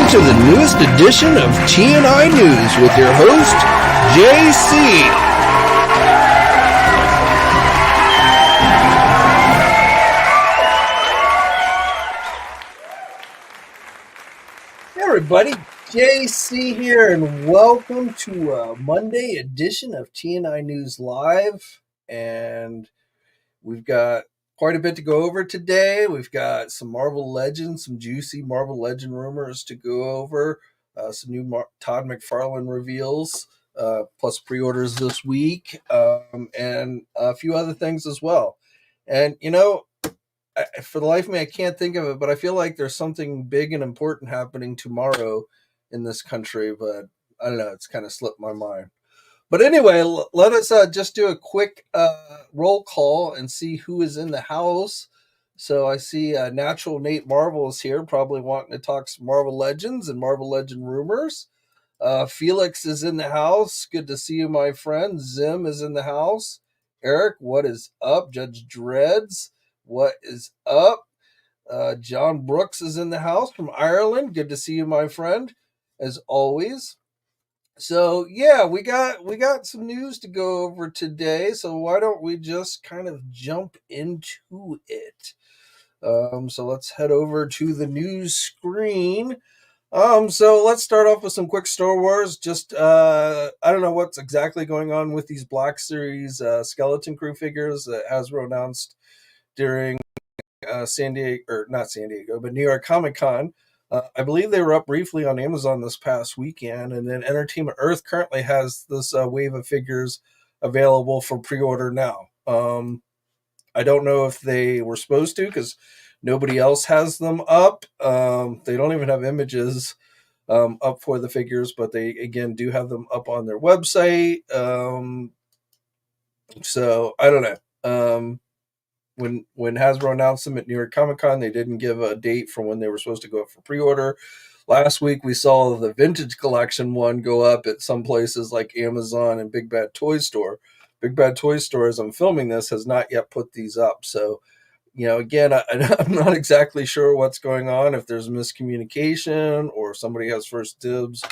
to the newest edition of TNInews with your host, JC. Hey everybody, JC here, and welcome to a Monday edition of TNInews Live. And we've got quite a bit to go over today. We've got some Marvel Legends, some juicy Marvel Legend rumors to go over, some new Todd McFarlane reveals, plus pre-orders this week, and a few other things as well. And, you know, for the life of me, I can't think of it, but I feel like there's something big and important happening tomorrow in this country, but I don't know, it's kind of slipped my mind. But anyway, let us just do a quick roll call and see who is in the house. So I see Natural Nate Marvel is here, probably wanting to talk some Marvel Legends and Marvel Legend rumors. Felix is in the house. Good to see you, my friend. Zim is in the house. Eric, what is up? Judge Dreads, what is up? John Brooks is in the house from Ireland. Good to see you, my friend, as always. So yeah, we got some news to go over today. So why don't we just kind of jump into it? So let's head over to the news screen. So let's start off with some quick Star Wars. Just I don't know what's exactly going on with these Black Series Skeleton Crew figures that Hasbro announced during San Diego, or not San Diego, but New York Comic Con. I believe they were up briefly on Amazon this past weekend, and then Entertainment Earth currently has this wave of figures available for pre-order now. I don't know if they were supposed to because nobody else has them up. They don't even have images up for the figures, but they, again, do have them up on their website. So I don't know. When Hasbro announced them at New York Comic Con, they didn't give a date for when they were supposed to go up for pre-order. Last week, we saw the Vintage Collection one go up at some places like Amazon and Big Bad Toy Store. Big Bad Toy Store, as I'm filming this, has not yet put these up. So, you know, again, I'm not exactly sure what's going on, if there's miscommunication or somebody has first dibs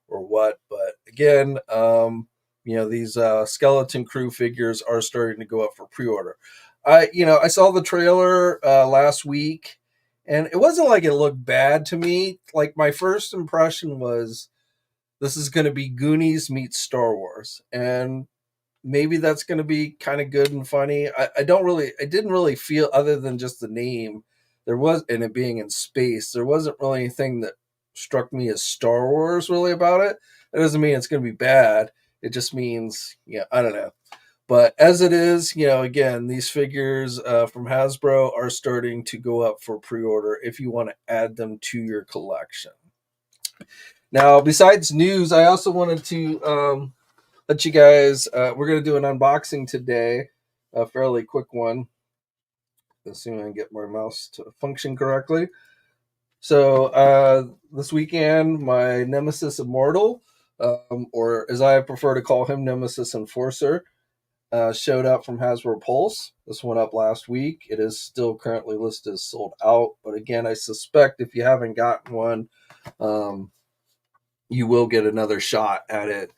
or what. But again, you know, these Skeleton Crew figures are starting to go up for pre-order. I saw the trailer last week, and it wasn't like it looked bad to me. Like, my first impression was, this is going to be Goonies meets Star Wars, and maybe that's going to be kind of good and funny. I didn't really feel, other than just the name, and it being in space, there wasn't really anything that struck me as Star Wars really about it. That doesn't mean it's going to be bad. It just means, I don't know. But as it is, again, these figures from Hasbro are starting to go up for pre-order if you want to add them to your collection. Now, besides news, I also wanted to let you guys, we're going to do an unboxing today, a fairly quick one, assuming I can get my mouse to function correctly. So this weekend, my Nemesis Immortal, or as I prefer to call him, Nemesis Enforcer, showed up from Hasbro Pulse. This went up last week. It is still currently listed as sold out, but again, I suspect if you haven't gotten one, you will get another shot at it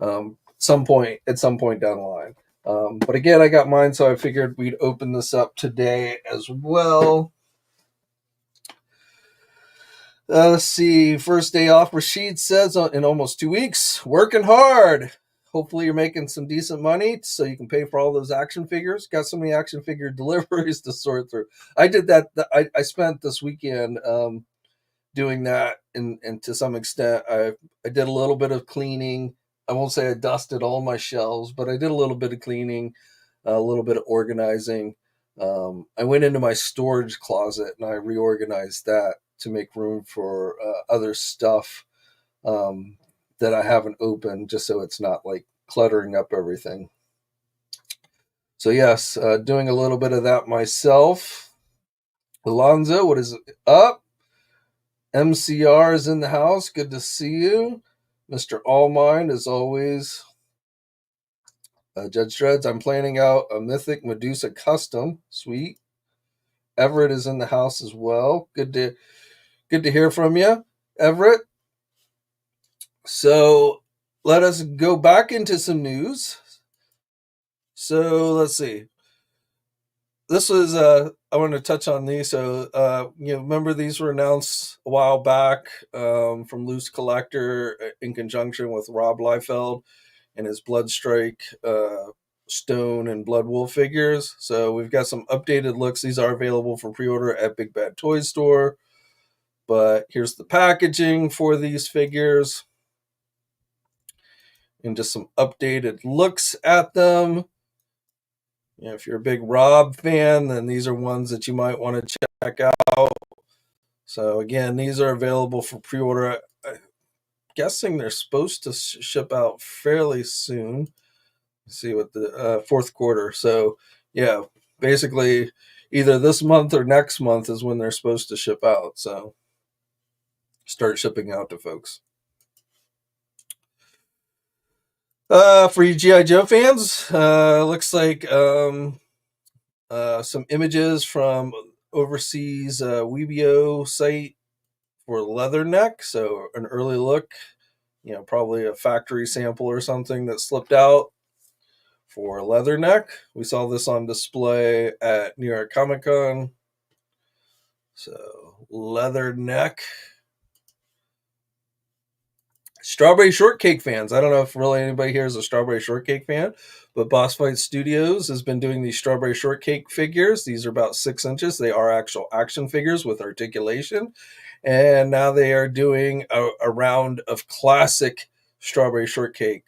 at some point down the line. But again, I got mine, so I figured we'd open this up today as well. Let's see. First day off, Rashid says, in almost 2 weeks. Working hard. Hopefully you're making some decent money so you can pay for all those action figures. Got so many action figure deliveries to sort through. I did that. I spent this weekend doing that, and to some extent, I did a little bit of cleaning. I won't say I dusted all my shelves, but I did a little bit of cleaning, a little bit of organizing. I went into my storage closet and I reorganized that to make room for other stuff that I haven't opened, just so it's not like cluttering up everything. So yes, doing a little bit of that myself. Alonzo, what is up? MCR is in the house. Good to see you. Mr. Allmind, as always. Judge Dreads, I'm planning out a Mythic Medusa custom. Sweet. Everett is in the house as well. Good to hear from you. Everett. So let us go back into some news. So let's see. This was I want to touch on these. So remember these were announced a while back from Loose Collector in conjunction with Rob Liefeld and his Bloodstrike Stone and Blood Wolf figures. So we've got some updated looks. These are available for pre-order at Big Bad Toy Store. But here's the packaging for these figures and just some updated looks at them. If you're a big Rob fan, then these are ones that you might want to check out. So again, these are available for pre-order. I'm guessing they're supposed to ship out fairly soon. Let's see what the fourth quarter. So yeah, basically either this month or next month is when they're supposed to ship out. So start shipping out to folks. For you GI Joe fans, looks like some images from overseas Weebio site for Leatherneck. So an early look, probably a factory sample or something that slipped out for Leatherneck. We saw this on display at New York Comic Con. So Leatherneck. Strawberry Shortcake fans. I don't know if really anybody here is a Strawberry Shortcake fan, but Boss Fight Studios has been doing these Strawberry Shortcake figures. These are about 6 inches. They are actual action figures with articulation. And now they are doing a round of classic Strawberry Shortcake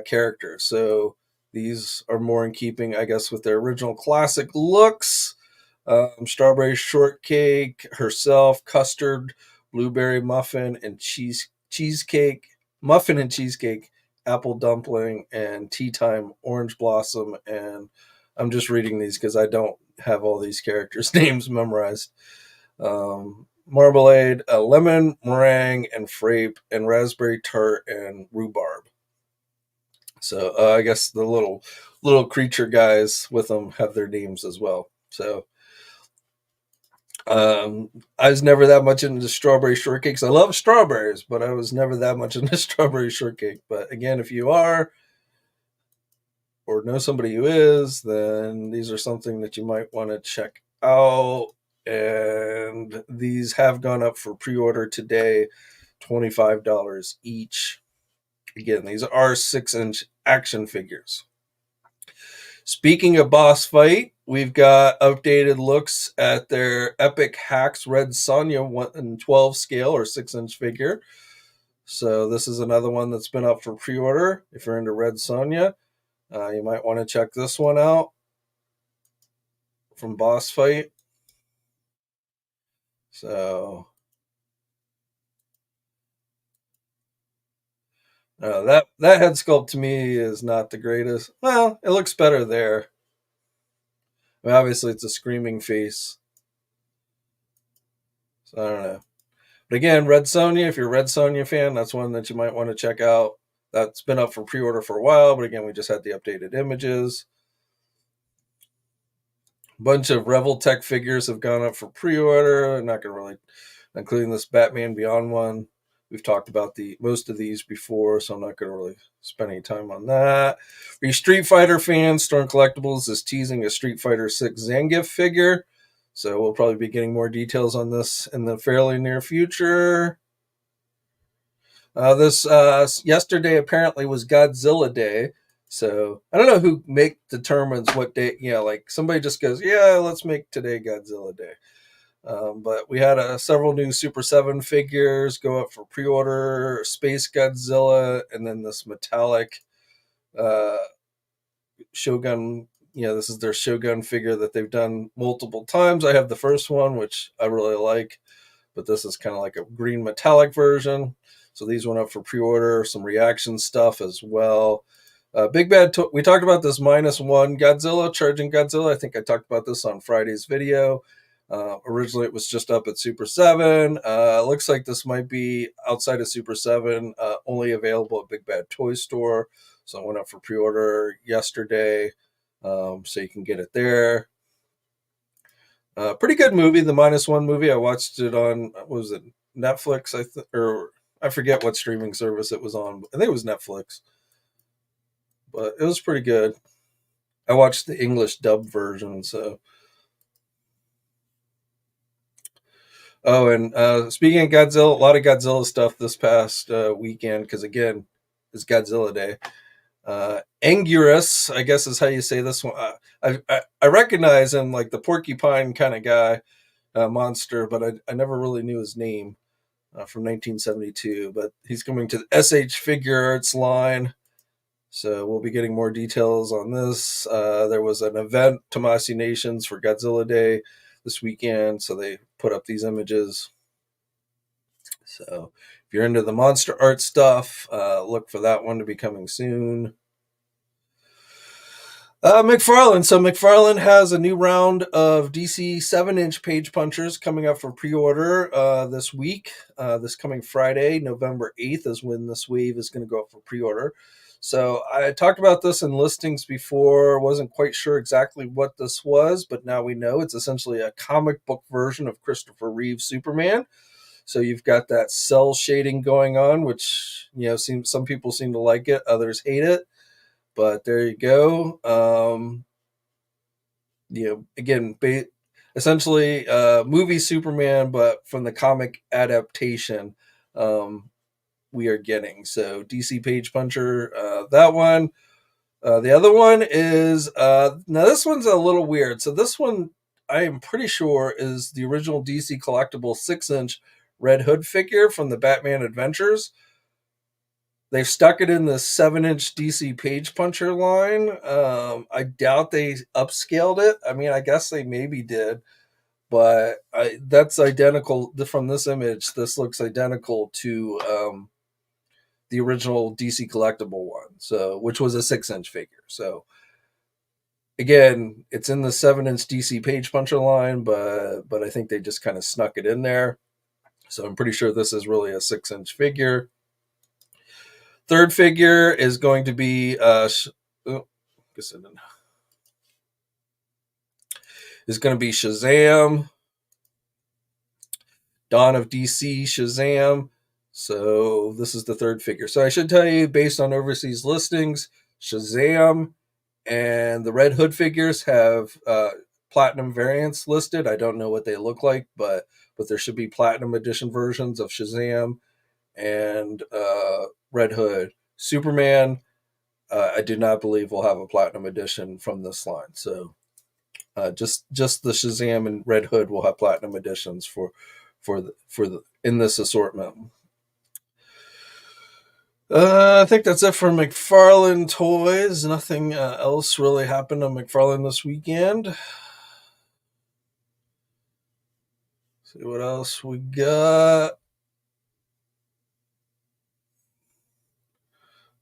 characters. So these are more in keeping, I guess, with their original classic looks. Strawberry Shortcake herself, custard, blueberry muffin, and cheesecake, muffin and cheesecake, apple dumpling, and tea time orange blossom. And I'm just reading these because I don't have all these characters' names memorized. Marmalade, lemon, meringue, and frappe, and raspberry tart and rhubarb. So I guess the little creature guys with them have their names as well. So I was never that much into strawberry shortcakes. I love strawberries, but I was never that much into strawberry shortcake. But again, if you are or know somebody who is, then these are something that you might want to check out. And these have gone up for pre-order today, $25 each. Again, these are 6-inch action figures. Speaking of Boss Fight, we've got updated looks at their Epic Hacks Red Sonja 1/12 scale or 6-inch figure. So this is another one that's been up for pre-order. If you're into Red Sonja, you might want to check this one out from Boss Fight. So that head sculpt to me is not the greatest. Well, it looks better there. I mean, obviously, it's a screaming face. So I don't know. But again, Red Sonja, if you're a Red Sonja fan, that's one that you might want to check out. That's been up for pre-order for a while, but again, we just had the updated images. A bunch of Revel Tech figures have gone up for pre-order. I'm not going to really, including this Batman Beyond one. We've talked about most of these before, so I'm not going to really spend any time on that. For you Street Fighter fans, Storm Collectibles is teasing a Street Fighter 6 Zangief figure. So we'll probably be getting more details on this in the fairly near future. This yesterday apparently was Godzilla Day. So I don't know who determines what day. Like somebody just goes, yeah, let's make today Godzilla Day. But we had several new Super 7 figures go up for pre-order, Space Godzilla, and then this metallic Shogun. This is their Shogun figure that they've done multiple times. I have the first one, which I really like, but this is kind of like a green metallic version. So these went up for pre-order, some reaction stuff as well. Big Bad, we talked about this -1 Godzilla, Charging Godzilla. I think I talked about this on Friday's video. Originally, it was just up at Super 7. Looks like this might be outside of Super 7, only available at Big Bad Toy Store. So it went up for pre-order yesterday, so you can get it there. Pretty good movie, the -1 movie. I watched it on, what was it, Netflix, or I forget what streaming service it was on. I think it was Netflix, but it was pretty good. I watched the English dub version. So, oh, and speaking of Godzilla, a lot of Godzilla stuff this past weekend because again, it's Godzilla Day. Anguirus, I guess is how you say this one. I recognize him like the porcupine kind of guy, monster, but I never really knew his name from 1972. But he's coming to the SH Figure Arts line. So we'll be getting more details on this. There was an event, Tamasi Nations, for Godzilla Day this weekend. So they put up these images. So if you're into the monster art stuff, look for that one to be coming soon. McFarlane. So McFarlane has a new round of DC 7-inch page punchers coming up for pre-order this week. This coming Friday, November 8th, is when this wave is going to go up for pre-order. So I talked about this in listings before. Wasn't quite sure exactly what this was, but now we know it's essentially a comic book version of Christopher Reeve's Superman. So you've got that cell shading going on, which some people seem to like it, others hate it. But there you go. Again, essentially movie Superman, but from the comic adaptation we are getting. So DC Page Puncher, that one. The other one is, now this one's a little weird. So this one, I am pretty sure, is the original DC collectible 6-inch Red Hood figure from the Batman Adventures. They've stuck it in the 7-inch DC Page Puncher line. I doubt they upscaled it. I mean, I guess they maybe did, but that's identical from this image. This looks identical to the original DC collectible one, so which was a 6-inch figure. So again, it's in the 7-inch DC Page Puncher line, but I think they just kind of snuck it in there. So I'm pretty sure this is really a 6-inch figure. Third figure is going to be Shazam, Dawn of DC Shazam. So this is the third figure. So I should tell you, based on overseas listings, Shazam and the Red Hood figures have platinum variants listed. I don't know what they look like, but there should be platinum edition versions of Shazam and Red Hood. Superman, I do not believe will have a platinum edition from this line. So just the Shazam and Red Hood will have platinum editions for the in this assortment. I think that's it for McFarlane Toys. Nothing else really happened on McFarlane this weekend. See what else we got.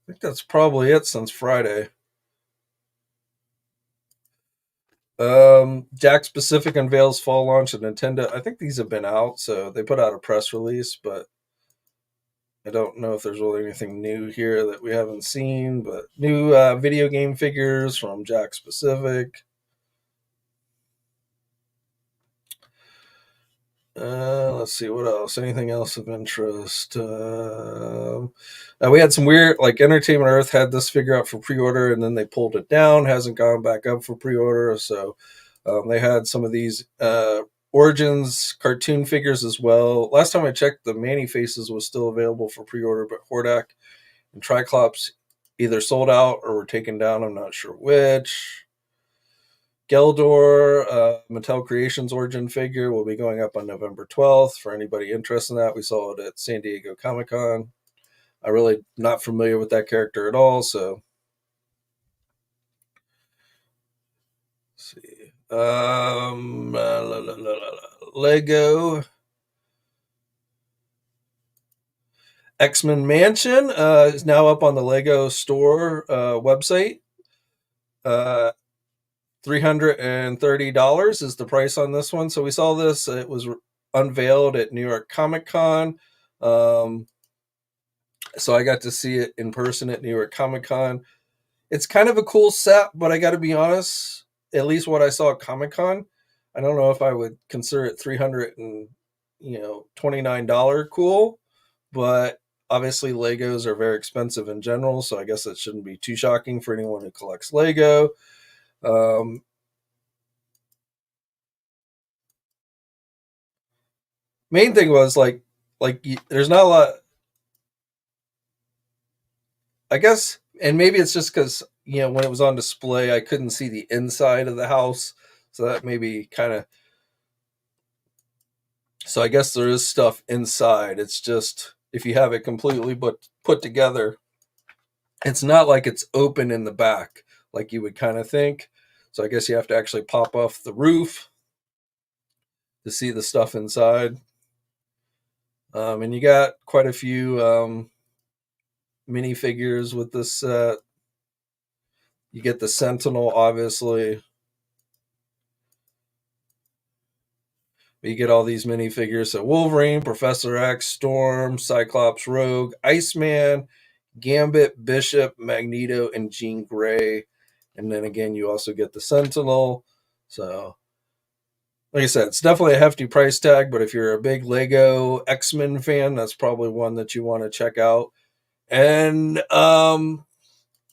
I think that's probably it since Friday. Jakks Pacific unveils fall launch of Nintendo. I think these have been out, so they put out a press release, but I don't know if there's really anything new here that we haven't seen. But new video game figures from Jakks Pacific. Let's see what else. Anything else of interest? We had some weird, like Entertainment Earth had this figure out for pre-order, and then they pulled it down. Hasn't gone back up for pre-order. So they had some of these Origins cartoon figures as well. Last time I checked, the Manny Faces was still available for pre-order, but Hordak and Triclops either sold out or were taken down. I'm not sure which. Geldor, Mattel Creations Origin figure will be going up on November 12th. For anybody interested in that, we saw it at San Diego Comic-Con. I'm really not familiar with that character at all, so let's see. Lego X-Men Mansion is now up on the Lego store website. $330 is the price on this one. So we saw this. It was unveiled at New York Comic Con. So I got to see it in person at New York Comic Con. It's kind of a cool set, but I got to be honest, at least what I saw at Comic Con, I don't know if I would consider it $330 $29 cool, but obviously Legos are very expensive in general, so I guess it shouldn't be too shocking for anyone who collects Lego. Um, Main thing was there's not a lot, I guess, and maybe it's just because when it was on display, I couldn't see the inside of the house, so that maybe kind of. So I guess there is stuff inside. It's just if you have it completely put together, it's not like it's open in the back like you would kind of think. So I guess you have to actually pop off the roof to see the stuff inside. And you got quite a few minifigures with this set. You get the Sentinel, obviously. You get all these minifigures. So Wolverine, Professor X, Storm, Cyclops, Rogue, Iceman, Gambit, Bishop, Magneto, and Jean Grey. And then again, you also get the Sentinel. So, like I said, it's definitely a hefty price tag, but if you're a big Lego X-Men fan, that's probably one that you want to check out. And I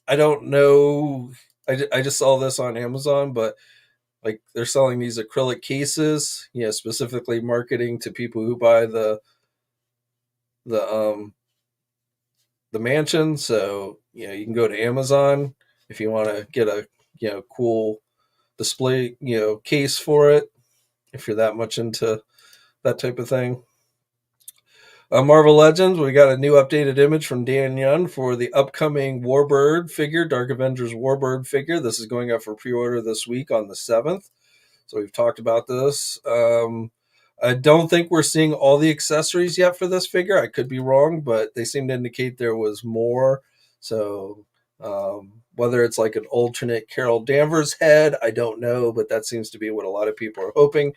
don't know. I just saw this on Amazon, but like they're selling these acrylic cases, specifically marketing to people who buy the um the mansion. So you can go to Amazon if you want to get a cool display case for it. If you're that much into that type of thing. Marvel Legends, we got a new updated image from Dan Yun for the upcoming Warbird figure, Dark Avengers Warbird figure. This is going up for pre-order this week on the 7th. So we've talked about this. I don't think we're seeing all the accessories yet for this figure. I could be wrong, but they seem to indicate there was more. So whether it's like an alternate Carol Danvers head, I don't know, but that seems to be what a lot of people are hoping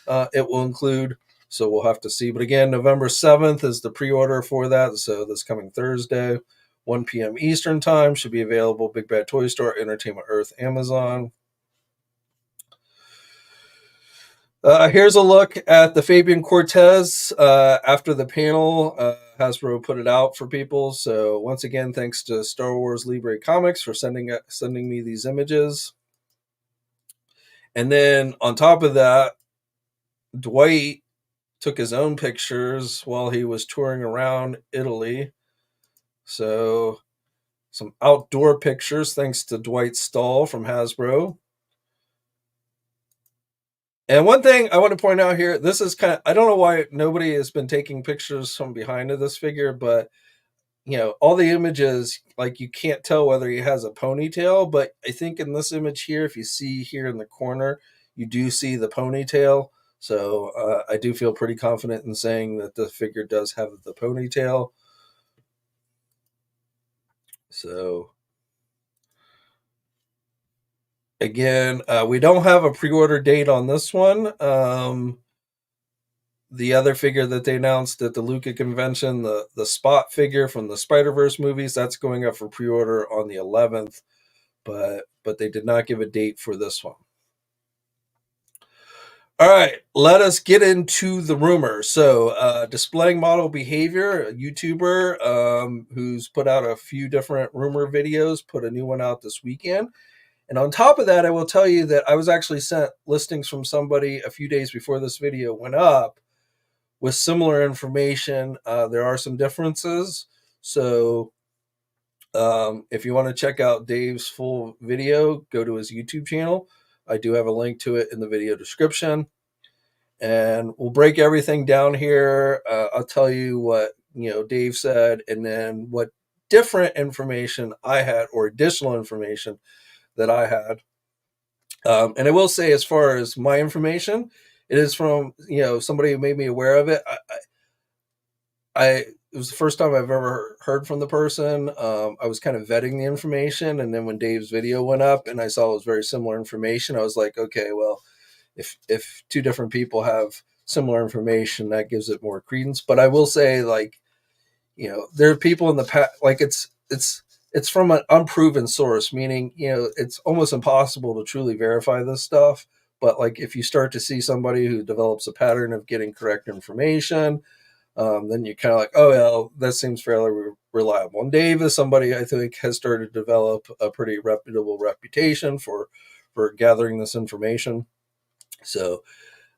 it will include. So we'll have to see. But again, November 7th is the pre-order for that. So this coming Thursday, 1 p.m. Eastern time, should be available. Big Bad Toy Store, Entertainment Earth, Amazon. Here's a look at the Fabian Cortez after the panel. Hasbro put it out for people. So once again, thanks to Star Wars Libre Comics for sending me these images. And then on top of that, Dwight took his own pictures while he was touring around Italy. So some outdoor pictures thanks to Dwight Stahl from Hasbro. And one thing I want to point out here, this is I don't know why nobody has been taking pictures from behind of this figure, but all the images, like you can't tell whether he has a ponytail, but I think in this image here, if you see here in the corner, you do see the ponytail. So I do feel pretty confident in saying that the figure does have the ponytail. So again, we don't have a pre-order date on this one. The other figure that they announced at the Luca convention, the Spot figure from the Spider-Verse movies, that's going up for pre-order on the 11th, but they did not give a date for this one. All right, let us get into the rumor. So, Displaying Model Behavior, a YouTuber who's put out a few different rumor videos, put a new one out this weekend. And on top of that, I will tell you that I was actually sent listings from somebody a few days before this video went up with similar information. There are some differences. So if you want to check out Dave's full video, go to his YouTube channel. I do have a link to it in the video description. And we'll break everything down here. I'll tell you what Dave said, and then what different information I had, or additional information that I had. And I will say, as far as my information, it is from somebody who made me aware of it. It was the first time I've ever heard from the person. I was kind of vetting the information, and then when Dave's video went up and I saw it was very similar information, I was like, okay, well, if two different people have similar information, that gives it more credence. But I will say, there are people in the past, like it's from an unproven source, meaning it's almost impossible to truly verify this stuff. but like if you start to see somebody who develops a pattern of getting correct information, then you kind of like, oh yeah, that seems fairly reliable. And Dave is somebody I think has started to develop a pretty reputable reputation for gathering this information. So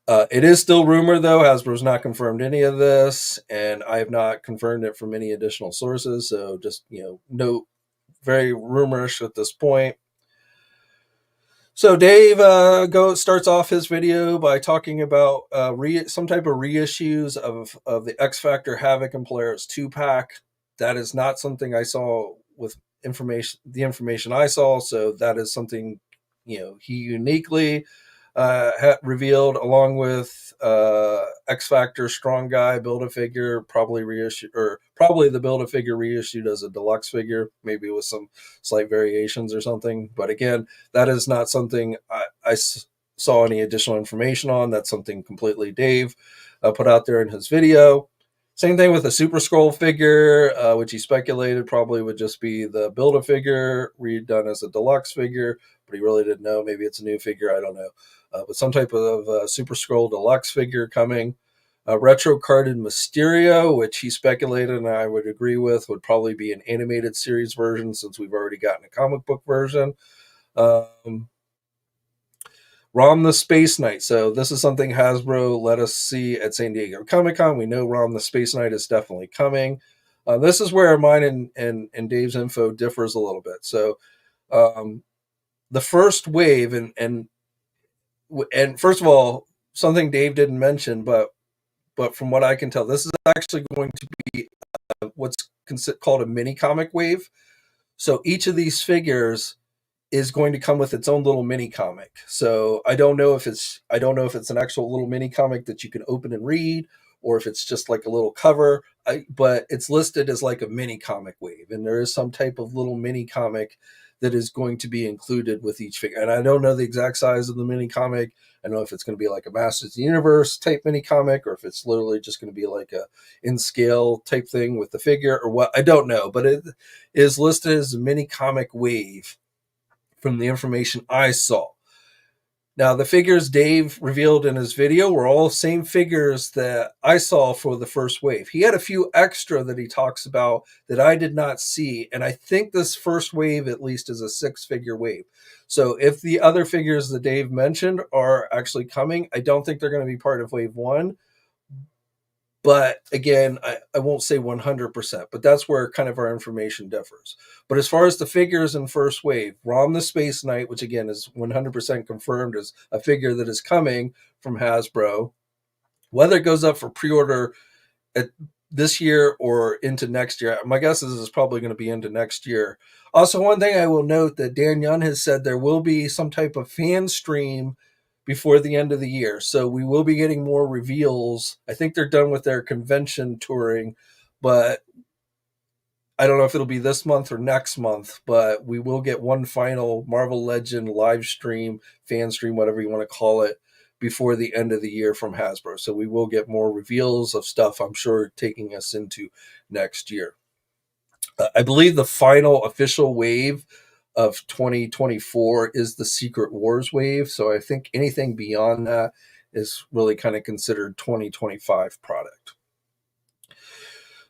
it is still rumor, though. Hasbro's not confirmed any of this, and I have not confirmed it from any additional sources. So just, no, very rumorish at this point. So Dave starts off his video by talking about some type of reissues of the X Factor Havoc and Polaris 2-pack. That is not something I saw with the information I saw. So that is something, he uniquely revealed, along with X Factor Strong Guy Build-A-Figure, probably reissued, or probably the Build-A-Figure reissued as a deluxe figure, maybe with some slight variations or something. But again, that is not something I saw any additional information on. That's something completely Dave put out there in his video. Same thing with the Super Scroll figure, which he speculated probably would just be the Build-A-Figure redone as a deluxe figure, but he really didn't know. Maybe it's a new figure, I don't know. But some type of Super Scroll deluxe figure coming. Retro carded Mysterio, which he speculated, and I would agree with, would probably be an animated series version since we've already gotten a comic book version. Rom the Space Knight. So this is something Hasbro let us see at San Diego Comic-Con. We know Rom the Space Knight is definitely coming. This is where mine and Dave's info differs a little bit. So the first wave, and first of all, something Dave didn't mention, but from what I can tell, this is actually going to be what's called a mini comic wave. So each of these figures is going to come with its own little mini comic. So I don't know if it's an actual little mini comic that you can open and read, or if it's just like a little cover. But it's listed as like a mini comic wave, and there is some type of little mini comic that is going to be included with each figure. And I don't know the exact size of the mini comic. I don't know if it's going to be like a Masters of the Universe type mini comic, or if it's literally just going to be like a in scale type thing with the figure, or what. I don't know, but it is listed as a mini comic wave from the information I saw. Now, the figures Dave revealed in his video were all same figures that I saw for the first wave. He had a few extra that he talks about that I did not see, and I think this first wave at least is a 6-figure wave. So if the other figures that Dave mentioned are actually coming, I don't think they're going to be part of wave 1. But again, I won't say 100%, but that's where kind of our information differs. But as far as the figures in first wave, Rom the Space Knight, which again is 100% confirmed as a figure that is coming from Hasbro, whether it goes up for pre-order this year or into next year, my guess is it's probably going to be into next year. Also, one thing I will note that Dan Young has said there will be some type of fan stream before the end of the year. So we will be getting more reveals. I think they're done with their convention touring, but I don't know if it'll be this month or next month, but we will get one final Marvel Legend live stream, fan stream, whatever you want to call it, before the end of the year from Hasbro. So we will get more reveals of stuff, I'm sure, taking us into next year. I believe the final official wave of 2024 is the Secret Wars wave. So I think anything beyond that is really kind of considered 2025 product.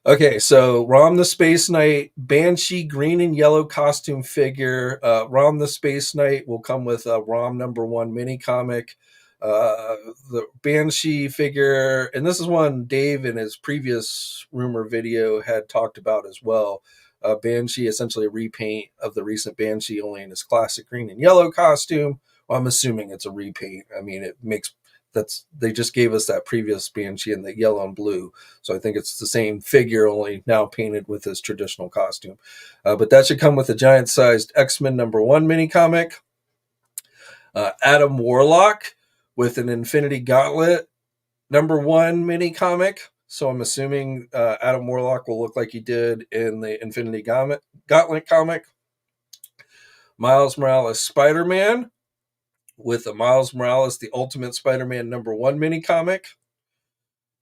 Okay, so Rom the Space Knight, Banshee green and yellow costume figure. Rom the Space Knight will come with a Rom #1 mini comic. The Banshee figure, and this is one Dave in his previous rumor video had talked about as well. Banshee, essentially a repaint of the recent Banshee, only in his classic green and yellow costume. Well, I'm assuming it's a repaint. I mean, they just gave us that previous Banshee in the yellow and blue. So I think it's the same figure, only now painted with his traditional costume. But that should come with a giant-sized X-Men #1 mini comic. Adam Warlock with an Infinity Gauntlet #1 mini comic. So I'm assuming Adam Warlock will look like he did in the Infinity Gauntlet comic. Miles Morales Spider-Man with a Miles Morales The Ultimate Spider-Man #1 mini comic.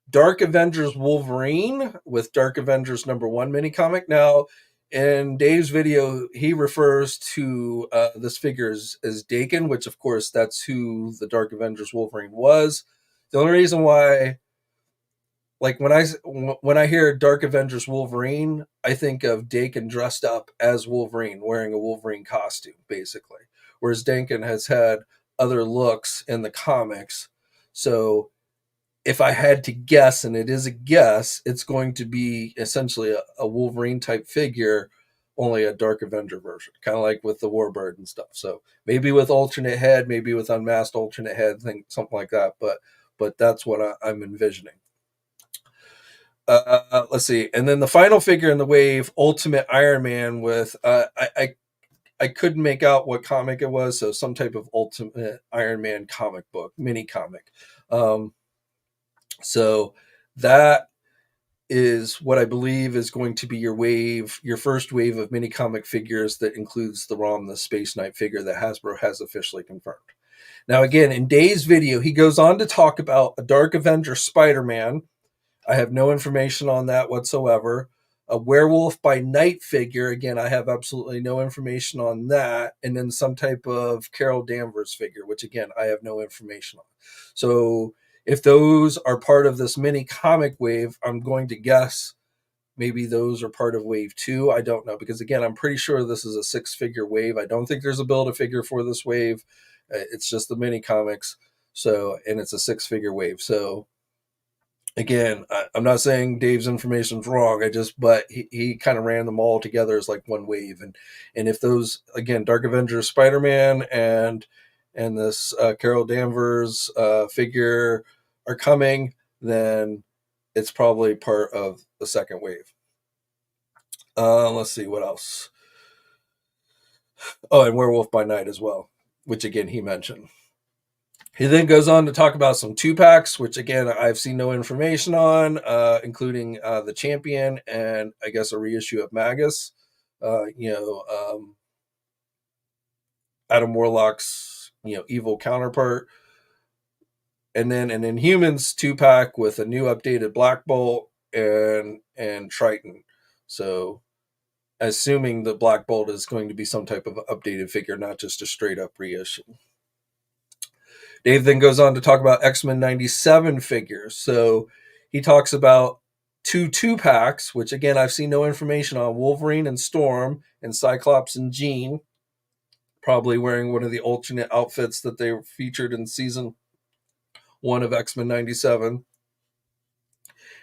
Dark Avengers Wolverine with Dark Avengers #1 mini comic. Now, in Dave's video, he refers to this figure as Daken, which of course that's who the Dark Avengers Wolverine was. The only reason why, like when I hear Dark Avengers Wolverine, I think of Daken dressed up as Wolverine, wearing a Wolverine costume, basically. Whereas Daken has had other looks in the comics. So if I had to guess, and it is a guess, it's going to be essentially a Wolverine type figure, only a Dark Avenger version, kind of like with the Warbird and stuff. So maybe with alternate head, maybe with unmasked alternate head, something like that. But that's what I'm envisioning. Let's see, and then the final figure in the wave, Ultimate Iron Man, with I couldn't make out what comic it was, so some type of Ultimate Iron Man comic book, mini comic. So that is what I believe is going to be your first wave of mini comic figures that includes the ROM, the Space Knight figure that Hasbro has officially confirmed. Now, again, in Dave's video, he goes on to talk about a Dark Avenger Spider-Man. I have no information on that whatsoever. A Werewolf by Night figure. Again, I have absolutely no information on that. And then some type of Carol Danvers figure, which again, I have no information on. So if those are part of this mini comic wave, I'm going to guess maybe those are part of wave 2. I don't know, because again, I'm pretty sure this is a 6-figure wave. I don't think there's a Build-A-Figure for this wave. It's just the mini comics. So, and it's a 6-figure wave. So again, I'm not saying Dave's information's wrong. But he kind of ran them all together as like one wave. And if those, again, Dark Avenger Spider-Man and this Carol Danvers figure are coming, then it's probably part of the second wave. Let's see what else. Oh, and Werewolf by Night as well, which again he mentioned. He then goes on to talk about some 2-packs, which again I've seen no information on, including the Champion and I guess a reissue of Magus. Adam Warlock's evil counterpart, and then an Inhumans 2-pack with a new updated Black Bolt and Triton. So, assuming the Black Bolt is going to be some type of updated figure, not just a straight up reissue. Dave then goes on to talk about X-Men 97 figures. So he talks about 2-packs, which again, I've seen no information on: Wolverine and Storm, and Cyclops and Jean, probably wearing one of the alternate outfits that they featured in season 1 of X-Men 97.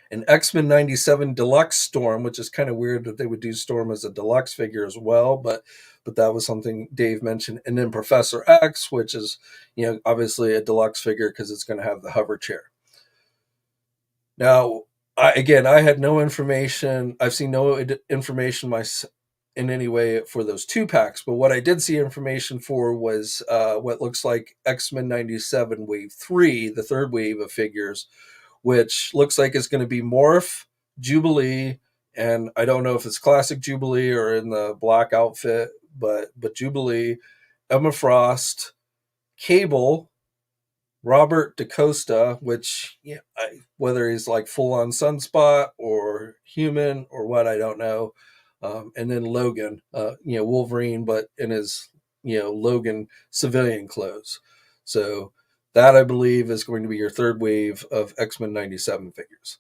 An X-Men 97 Deluxe Storm, which is kind of weird that they would do Storm as a deluxe figure as well, but that was something Dave mentioned. And then Professor X, which is, obviously a deluxe figure because it's going to have the hover chair. Now, I had no information. I've seen no information in any way for those 2-packs, but what I did see information for was what looks like X-Men 97 Wave 3, the third wave of figures, which looks like it's going to be Morph, Jubilee, and I don't know if it's classic Jubilee or in the black outfit, but Jubilee, Emma Frost, Cable, Robert DaCosta, which whether he's like full on Sunspot or human or what, I don't know, and then Logan, Wolverine, but in his Logan civilian clothes. So that, I believe, is going to be your third wave of X-Men 97 figures.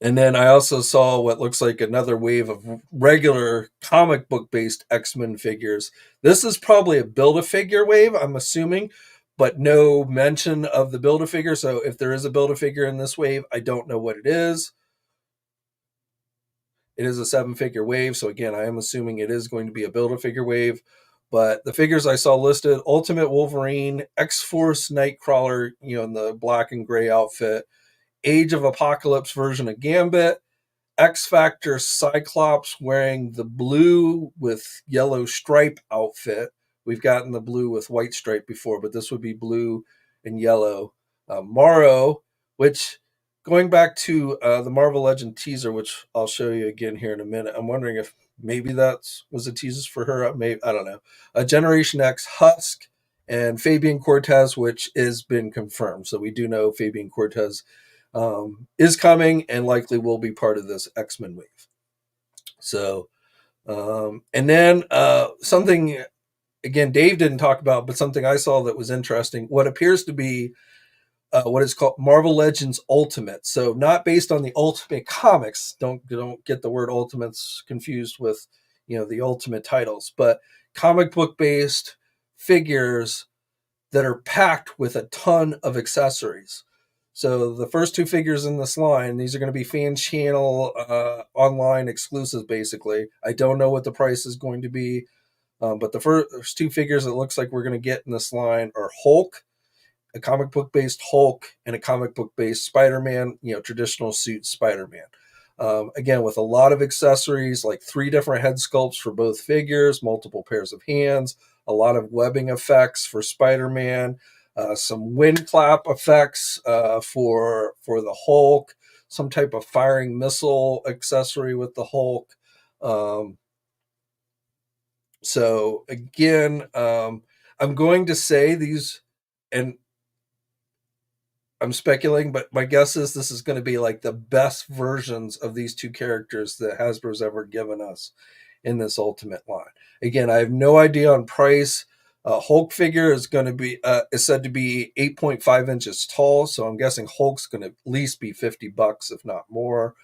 And then I also saw what looks like another wave of regular comic book based X-Men figures. This is probably a Build-A-Figure wave, I'm assuming, but no mention of the Build-A-Figure. So if there is a Build-A-Figure in this wave, I don't know what it is. It is a 7-figure wave. So again, I am assuming it is going to be a Build-A-Figure wave. But the figures I saw listed: Ultimate Wolverine, X-Force Nightcrawler, in the black and gray outfit, Age of Apocalypse version of Gambit, X-Factor Cyclops wearing the blue with yellow stripe outfit. We've gotten the blue with white stripe before, but this would be blue and yellow. Morrow, which, going back to the Marvel Legend teaser, which I'll show you again here in a minute, I'm wondering if maybe that was a teaser for her. Maybe, I don't know. Generation X Husk and Fabian Cortez, which has been confirmed. So we do know Fabian Cortez is coming and likely will be part of this X-Men wave. So, and then something again Dave didn't talk about, but something I saw that was interesting. What appears to be what is called Marvel Legends Ultimate. So not based on the Ultimate comics. Don't get the word Ultimates confused with the Ultimate titles, but comic book based figures that are packed with a ton of accessories. So the first two figures in this line, these are going to be fan channel online exclusives. Basically, I don't know what the price is going to be, but the first two figures it looks like we're going to get in this line are Hulk, a comic book based Hulk, and a comic book based Spider Man, traditional suit Spider Man. Again, with a lot of accessories, like 3 different head sculpts for both figures, multiple pairs of hands, a lot of webbing effects for Spider Man, some wind clap effects for the Hulk, some type of firing missile accessory with the Hulk. So again, I'm going to say these, and I'm speculating, but my guess is this is going to be like the best versions of these two characters that Hasbro's ever given us in this Ultimate line. Again, I have no idea on price. Hulk figure is going to be is said to be 8.5 inches tall, so I'm guessing Hulk's going to at least be $50, if not more.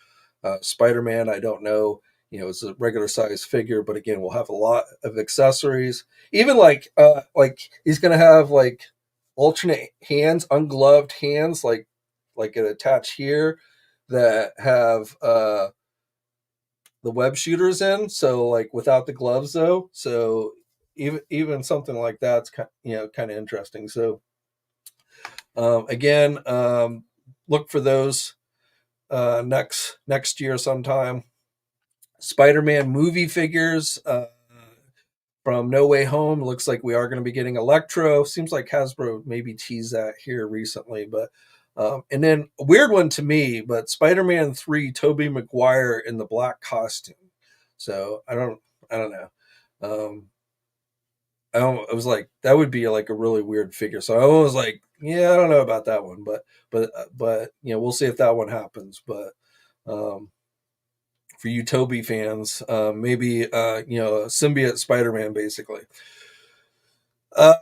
Spider-Man, I don't know. It's a regular size figure, but again, we'll have a lot of accessories. Even like he's going to have like alternate hands, ungloved hands, like it attached here that have the web shooters in. So like without the gloves though. So even something like that's kind of interesting. So again, look for those next year sometime. Spider-Man movie figures from No Way Home. Looks like we are going to be getting Electro. Seems like Hasbro maybe teased that here recently, but and then a weird one to me, but Spider-Man 3, Tobey Maguire in the black costume. So I don't know. Um, I was like, that would be like a really weird figure. So I was like, yeah, I don't know about that one, but we'll see if that one happens. But um, for you Toby fans, maybe a symbiote Spider-Man basically.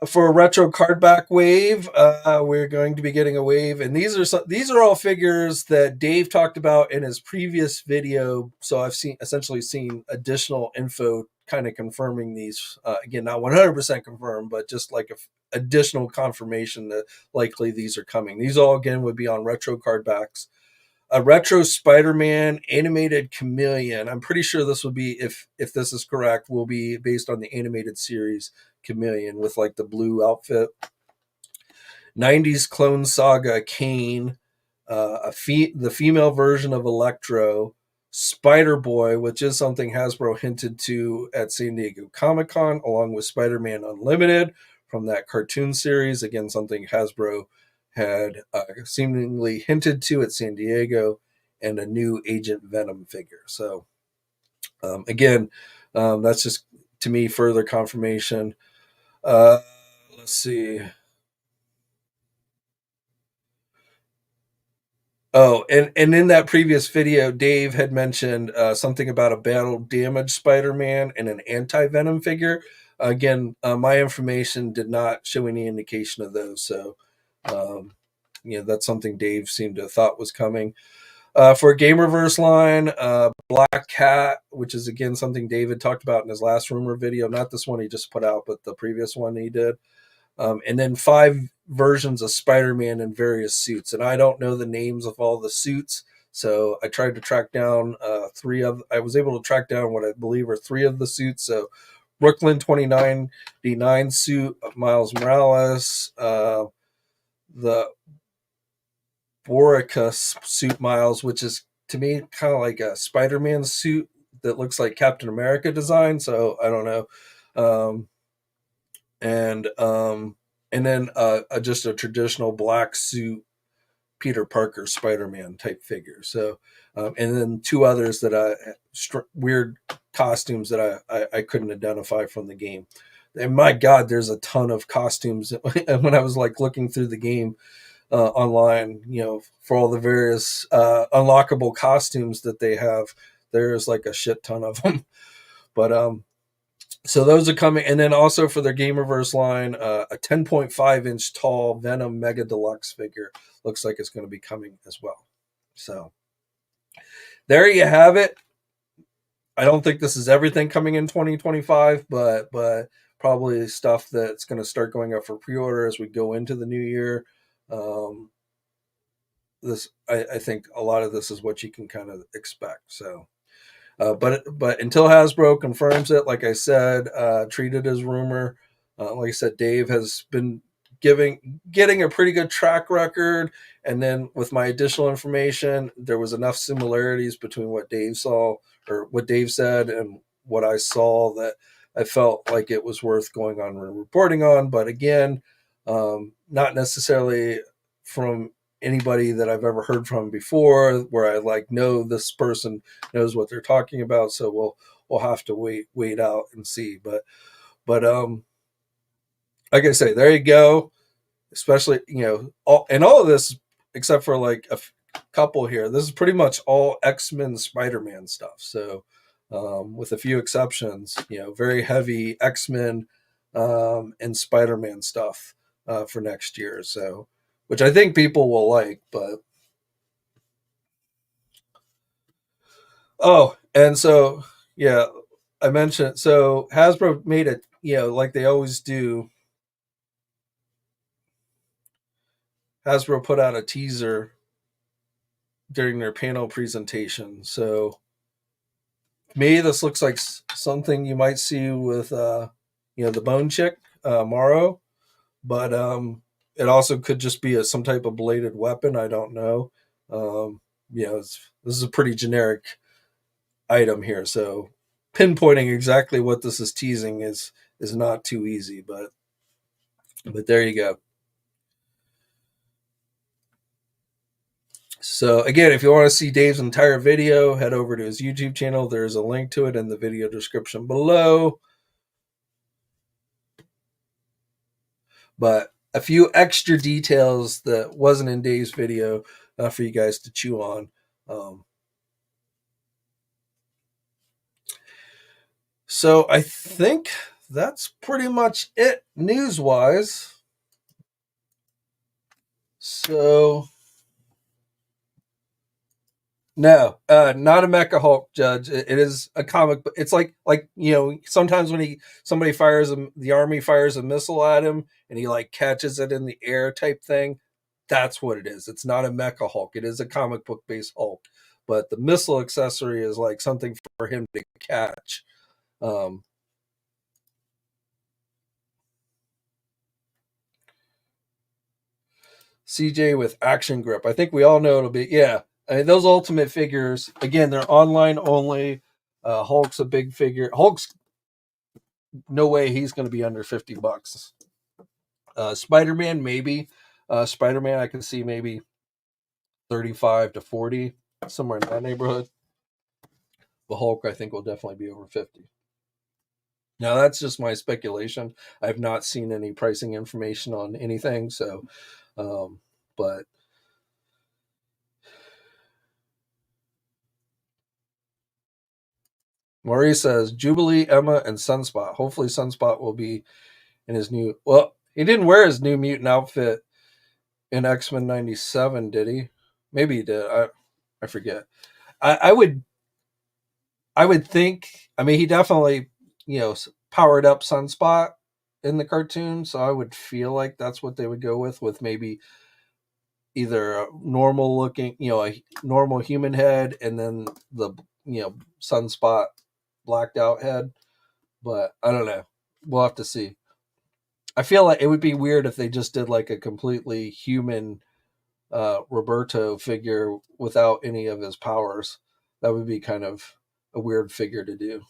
For a retro card back wave, we're going to be getting a wave, and these are all figures that Dave talked about in his previous video. So I've essentially seen additional info, kind of confirming these. Again, not 100% confirmed, but just like additional confirmation that likely these are coming. These all again would be on retro card backs. A retro Spider-Man animated Chameleon. I'm pretty sure this will be, if this is correct, will be based on the animated series Chameleon with like the blue outfit. 90s Clone Saga Kane, the female version of Electro, Spider Boy, which is something Hasbro hinted to at San Diego Comic-Con, along with Spider-Man Unlimited from that cartoon series. Again, something Hasbro had seemingly hinted to at San Diego, and a new Agent Venom figure. So again, that's just to me further confirmation. Let's see. Oh, and in that previous video, Dave had mentioned something about a battle damaged Spider-Man and an anti-Venom figure. Again, my information did not show any indication of those. So, that's something Dave seemed to have thought was coming. For a Gamerverse line, Black Cat, which is again something David talked about in his last rumor video. Not this one he just put out, but the previous one he did. And then 5 versions of Spider-Man in various suits. And I don't know the names of all the suits. So I tried to track down I was able to track down what I believe are 3 of the suits. So Brooklyn 2099 suit of Miles Morales, the Boricus suit Miles, which is to me kind of like a Spider-Man suit that looks like Captain America design. So I don't know. And then just a traditional black suit Peter Parker Spider-Man type figure. So and then 2 others that weird costumes that I couldn't identify from the game. And my God, there's a ton of costumes. And when I was like looking through the game online, for all the various unlockable costumes that they have, there's like a shit ton of them. But so those are coming, and then also for their Gamerverse line, a 10.5-inch tall Venom Mega Deluxe figure looks like it's going to be coming as well. So there you have it. I don't think this is everything coming in 2025, but probably stuff that's going to start going up for pre-order as we go into the new year. I think a lot of this is what you can kind of expect. So, but until Hasbro confirms it, like I said, treat it as rumor. Like I said, Dave has been getting a pretty good track record, and then with my additional information, there was enough similarities between what Dave saw or what Dave said and what I saw that I felt like it was worth going on and reporting on. But again, not necessarily from anybody that I've ever heard from before, where I like know this person knows what they're talking about. So we'll have to wait out and see. But like I say, there you go. Especially all of this except for like a couple here. This is pretty much all X-Men, Spider-Man stuff. So with a few exceptions, very heavy X-Men and Spider-Man stuff for next year. So which I think people will like, but oh, and so yeah, I mentioned so Hasbro made it, like they always do. Hasbro put out a teaser during their panel presentation. So me, this looks like something you might see with the Bone Chick, Morrow, but it also could just be some type of bladed weapon. I don't know. This is a pretty generic item here, so pinpointing exactly what this is teasing is not too easy. But there you go. So again, if you want to see Dave's entire video, head over to his YouTube channel. There's a link to it in the video description below. But a few extra details that wasn't in Dave's video for you guys to chew on. So I think that's pretty much it news-wise. So no, not a Mecha Hulk, Judge. It is a comic, but it's like sometimes when somebody the army fires a missile at him, and he like catches it in the air type thing. That's what it is. It's not a Mecha Hulk. It is a comic book based Hulk, but the missile accessory is like something for him to catch. CJ with action grip. I think we all know it'll be, yeah. I mean, those Ultimate figures, again, they're online only. Hulk's a big figure. Hulk's, no way he's going to be under $50. Spider-Man, maybe. Spider-Man, I can see maybe 35 to 40, somewhere in that neighborhood. The Hulk, I think, will definitely be over 50. Now, that's just my speculation. I've not seen any pricing information on anything, so, but Maurice says Jubilee, Emma, and Sunspot. Hopefully, Sunspot will be in his new. Well, he didn't wear his new mutant outfit in X-Men '97, did he? Maybe he did. I forget. I would think. I mean, he definitely powered up Sunspot in the cartoon, so I would feel like that's what they would go with maybe either a normal looking, a normal human head, and then the Sunspot blacked out head. But I don't know. We'll have to see. I feel like it would be weird if they just did like a completely human Roberto figure without any of his powers. That would be kind of a weird figure to do.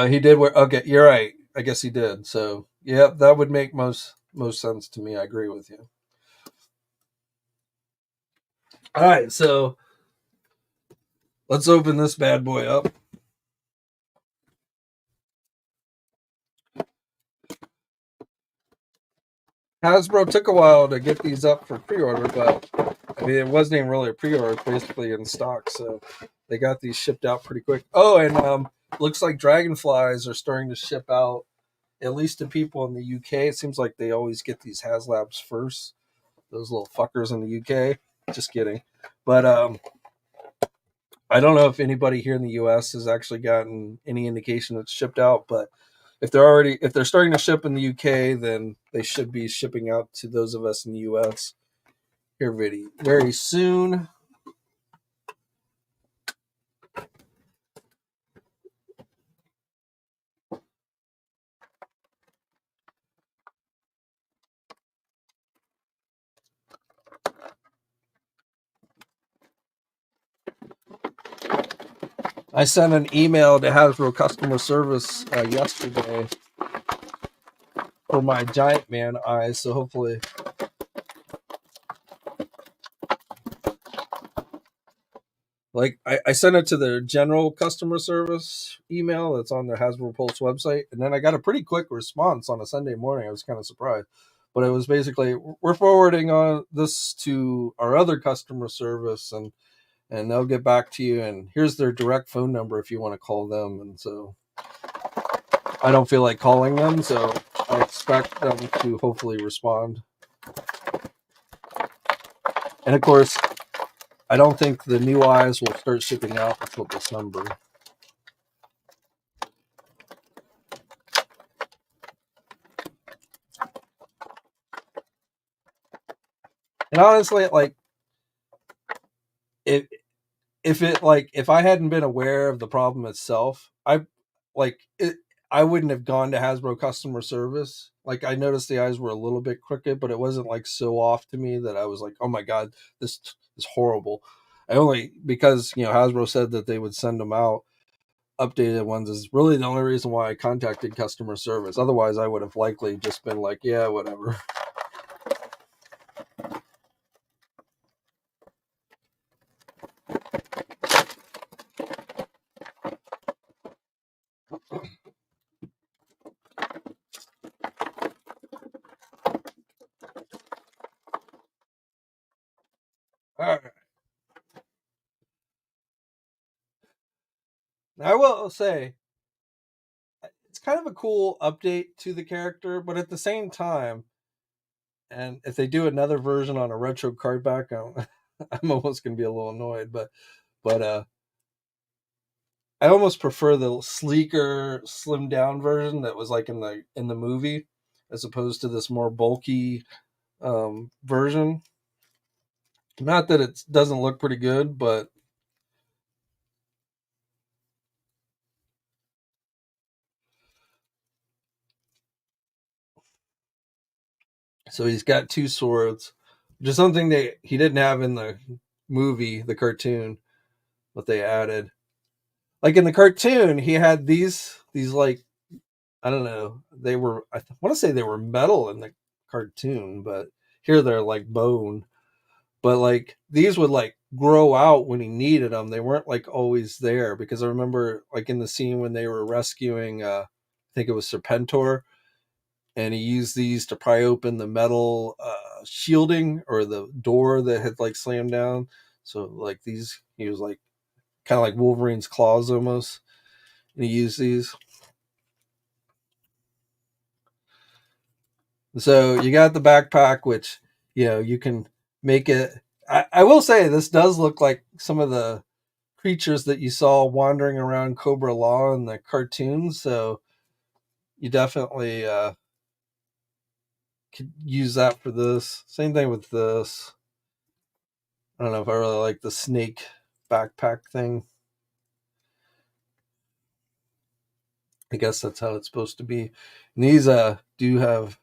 He did wear. Okay, you're right. I guess he did. So yeah, that would make most sense to me. I agree with you. All right, so let's open this bad boy up. Hasbro took a while to get these up for pre-order, but I mean, it wasn't even really a pre-order; it's basically in stock. So they got these shipped out pretty quick. Oh, and looks like dragonflies are starting to ship out, at least to people in the UK. It seems like they always get these HasLabs first. Those little fuckers in the UK. Just kidding. But I don't know if anybody here in the US has actually gotten any indication it's shipped out, but if they're starting to ship in the UK, then they should be shipping out to those of us in the US here very soon. I sent an email to Hasbro customer service yesterday for my Giant Man eyes, so hopefully, like, I sent it to their general customer service email that's on the Hasbro Pulse website, and then I got a pretty quick response on a Sunday morning. I was kind of surprised, but it was basically, we're forwarding on this to our other customer service, and they'll get back to you, and here's their direct phone number if you want to call them. And so I don't feel like calling them, so I expect them to hopefully respond. And of course, I don't think the new eyes will start shipping out until December. And honestly, like, if I hadn't been aware of the problem itself, I wouldn't have gone to Hasbro customer service. Like, I noticed the eyes were a little bit crooked, but it wasn't like so off to me that I was like, oh my god, this is horrible. I only, because Hasbro said that they would send them out updated ones, is really the only reason why I contacted customer service. Otherwise, I would have likely just been like, yeah, whatever. All right. I will say it's kind of a cool update to the character, but at the same time, and if they do another version on a retro card back, I'm almost gonna be a little annoyed. But I almost prefer the sleeker, slimmed down version that was like in the movie, as opposed to this more bulky version. Not that it doesn't look pretty good, but so he's got two swords, which is something that he didn't have in the movie, the cartoon, but they added. Like in the cartoon, he had these like, I don't know, they were, I want to say they were metal in the cartoon, but here they're like bone. But like these would like grow out when he needed them. They weren't like always there, because I remember like in the scene when they were rescuing, I think it was Serpentor, and he used these to pry open the metal shielding or the door that had like slammed down. So like these, he was like kind of like Wolverine's claws almost, and he used these. So you got the backpack, which you can make it. I will say this does look like some of the creatures that you saw wandering around Cobra-La in the cartoons. So you definitely could use that for this. Same thing with this. I don't know if I really like the snake backpack thing. I guess that's how it's supposed to be. And these do have,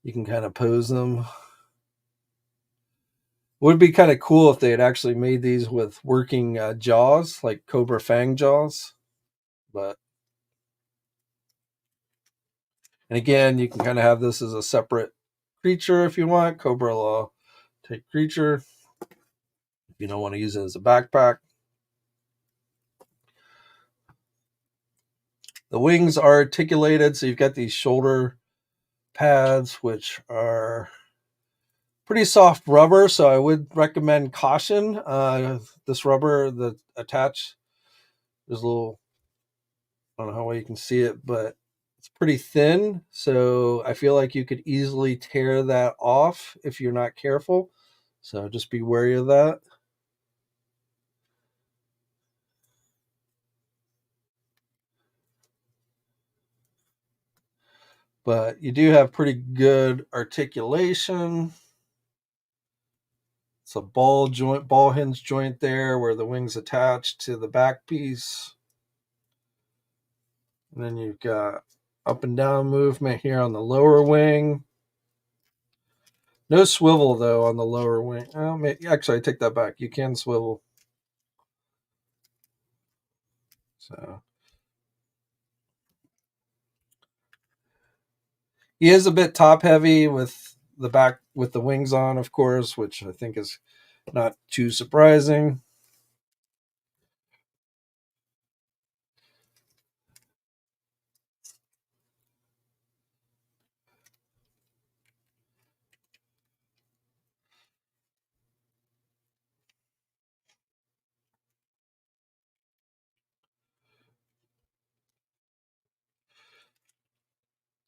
you can kind of pose them. Would be kind of cool if they had actually made these with working jaws, like Cobra Fang jaws. But, and again, you can kind of have this as a separate creature if you want. Cobra-La, take creature. If you don't want to use it as a backpack. The wings are articulated, so you've got these shoulder pads, which are pretty soft rubber, so I would recommend caution. This rubber that attached, there's a little, I don't know how well you can see it, but it's pretty thin. So I feel like you could easily tear that off if you're not careful. So just be wary of that. But you do have pretty good articulation. It's a ball hinge joint there where the wing's attached to the back piece. And then you've got up and down movement here on the lower wing. No swivel though on the lower wing. Actually, I take that back. You can swivel. So he is a bit top heavy with the back with the wings on, of course, which I think is not too surprising.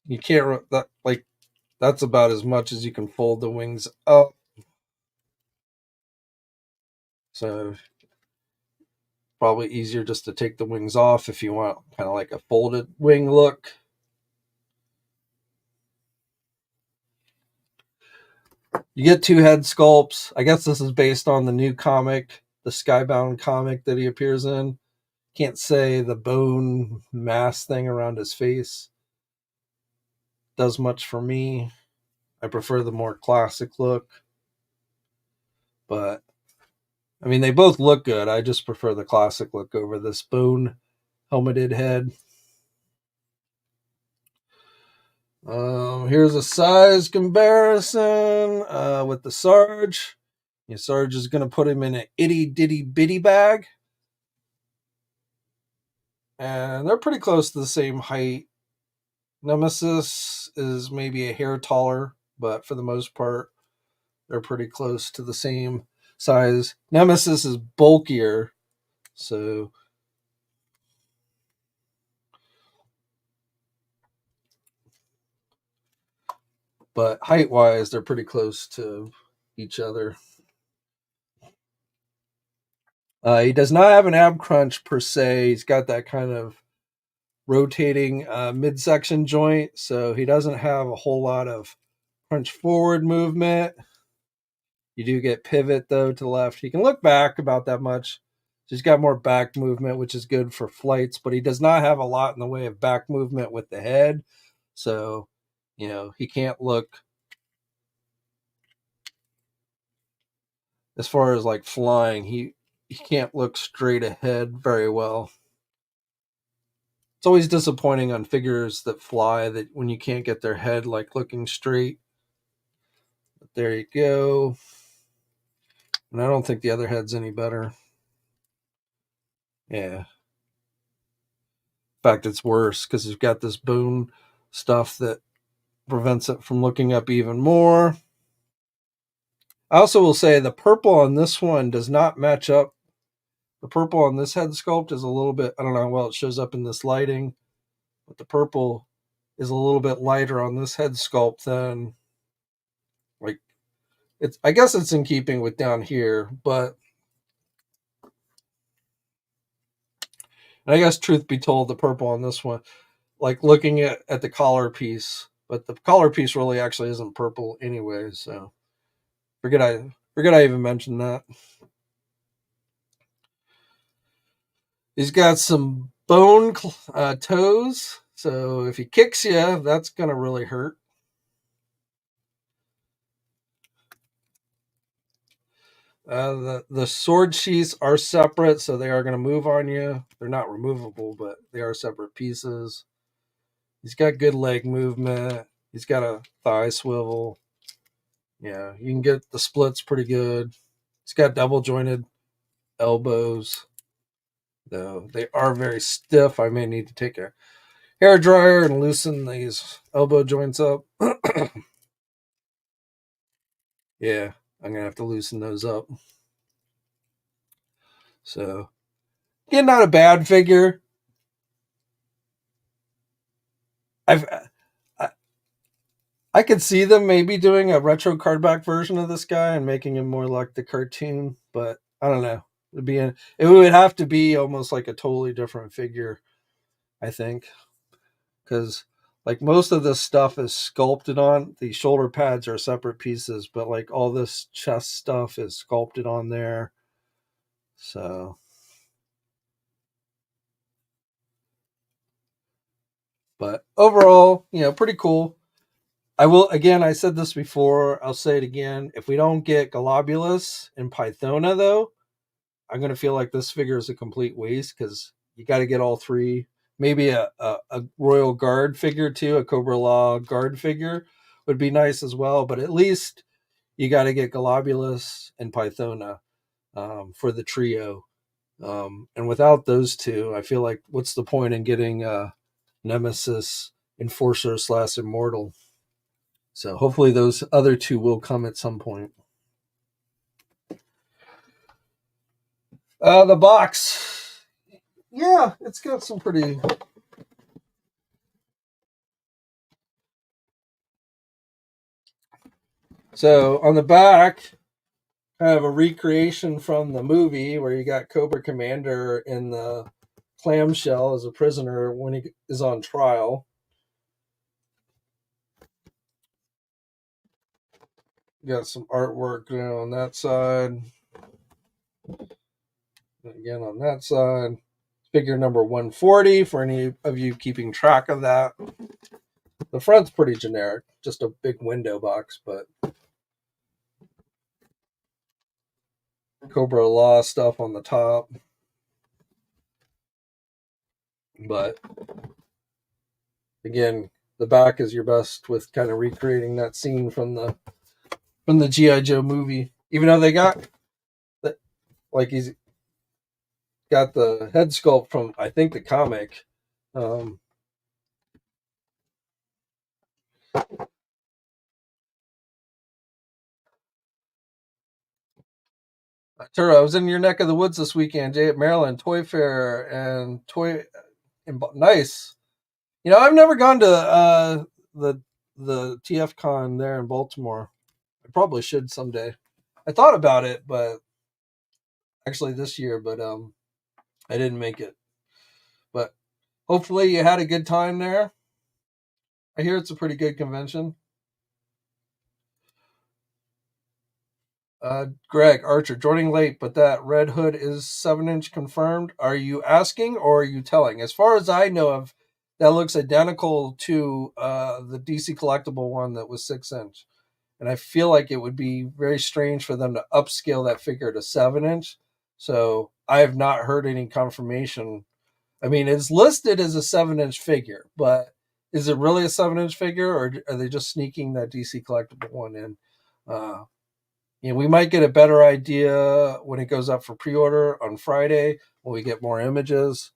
You can't that like that's about as much as you can fold the wings up. So probably easier just to take the wings off if you want kind of like a folded wing look. You get two head sculpts. I guess this is based on the new comic, the Skybound comic that he appears in. Can't say the bone mass thing around his face does much for me. I prefer the more classic look. But I mean, they both look good. I just prefer the classic look over this bone helmeted head. Here's a size comparison with the Sarge. The Sarge is going to put him in an itty ditty bitty bag. And they're pretty close to the same height. Nemesis is maybe a hair taller, but for the most part, they're pretty close to the same size. Nemesis is bulkier, so but height wise, they're pretty close to each other. He does not have an ab crunch per se. He's got that kind of rotating midsection joint, so he doesn't have a whole lot of crunch forward movement. You do get pivot though to the left. He can look back about that much. He's got more back movement, which is good for flights, but he does not have a lot in the way of back movement with the head. So, he can't look as far as like flying. He can't look straight ahead very well. It's always disappointing on figures that fly that when you can't get their head like looking straight. But there you go. And I don't think the other head's any better. Yeah. In fact, it's worse because you've got this bone stuff that prevents it from looking up even more. I also will say the purple on this one does not match up. The purple on this head sculpt is a little bit, I don't know how well it shows up in this lighting, but the purple is a little bit lighter on this head sculpt than like I guess it's in keeping with down here, but I guess truth be told, the purple on this one, like looking at the collar piece, but the collar piece really actually isn't purple anyway, so forget I even mentioned that. He's got some bone toes, so if he kicks you, that's gonna really hurt. The sword sheaths are separate, so they are going to move on you. They're not removable, but they are separate pieces. He's got good leg movement. He's got a thigh swivel. Yeah, you can get the splits pretty good. He's got double jointed elbows, though they are very stiff. I may need to take a hair dryer and loosen these elbow joints up. Yeah, I'm gonna have to loosen those up. So again, not a bad figure. I've I, I could see them maybe doing a retro cardback version of this guy and making him more like the cartoon, but I don't know. It would have to be almost like a totally different figure, I think, because like most of this stuff is sculpted on. The shoulder pads are separate pieces, but like all this chest stuff is sculpted on there. So, but overall, pretty cool. I will again. I said this before. I'll say it again. If we don't get Globulus and Pythona, though, I'm gonna feel like this figure is a complete waste because you got to get all three. Maybe a Royal Guard figure too, a Cobra-La Guard figure would be nice as well. But at least you got to get Globulus and Pythona for the trio. And without those two, I feel like what's the point in getting Nemesis Enforcer / Immortal? So hopefully those other two will come at some point. The box, yeah, it's got some pretty. So on the back, kind of a recreation from the movie where you got Cobra Commander in the clamshell as a prisoner when he is on trial. You got some artwork on that side. Again on that side. Figure number 140 for any of you keeping track of that. The front's pretty generic, just a big window box, but Cobra-La stuff on the top. But again, the back is your best with kind of recreating that scene from the G.I. Joe movie. Even though they got like he's got the head sculpt from I think the comic. Turo, I was in your neck of the woods this weekend, Jay, at Maryland Toy Fair and nice. I've never gone to the TF Con there in Baltimore. I probably should someday. I thought about it, but actually this year, but I didn't make it. But hopefully you had a good time there. I hear it's a pretty good convention. Greg Archer joining late, but that Red Hood is 7-inch confirmed. Are you asking or are you telling? As far as I know of, that looks identical to the DC collectible one that was 6-inch. And I feel like it would be very strange for them to upscale that figure to 7-inch. So I have not heard any confirmation. I mean, it's listed as a 7-inch figure, but is it really a 7-inch figure, or are they just sneaking that DC collectible one in? Uh, we might get a better idea when it goes up for pre-order on Friday when we get more images.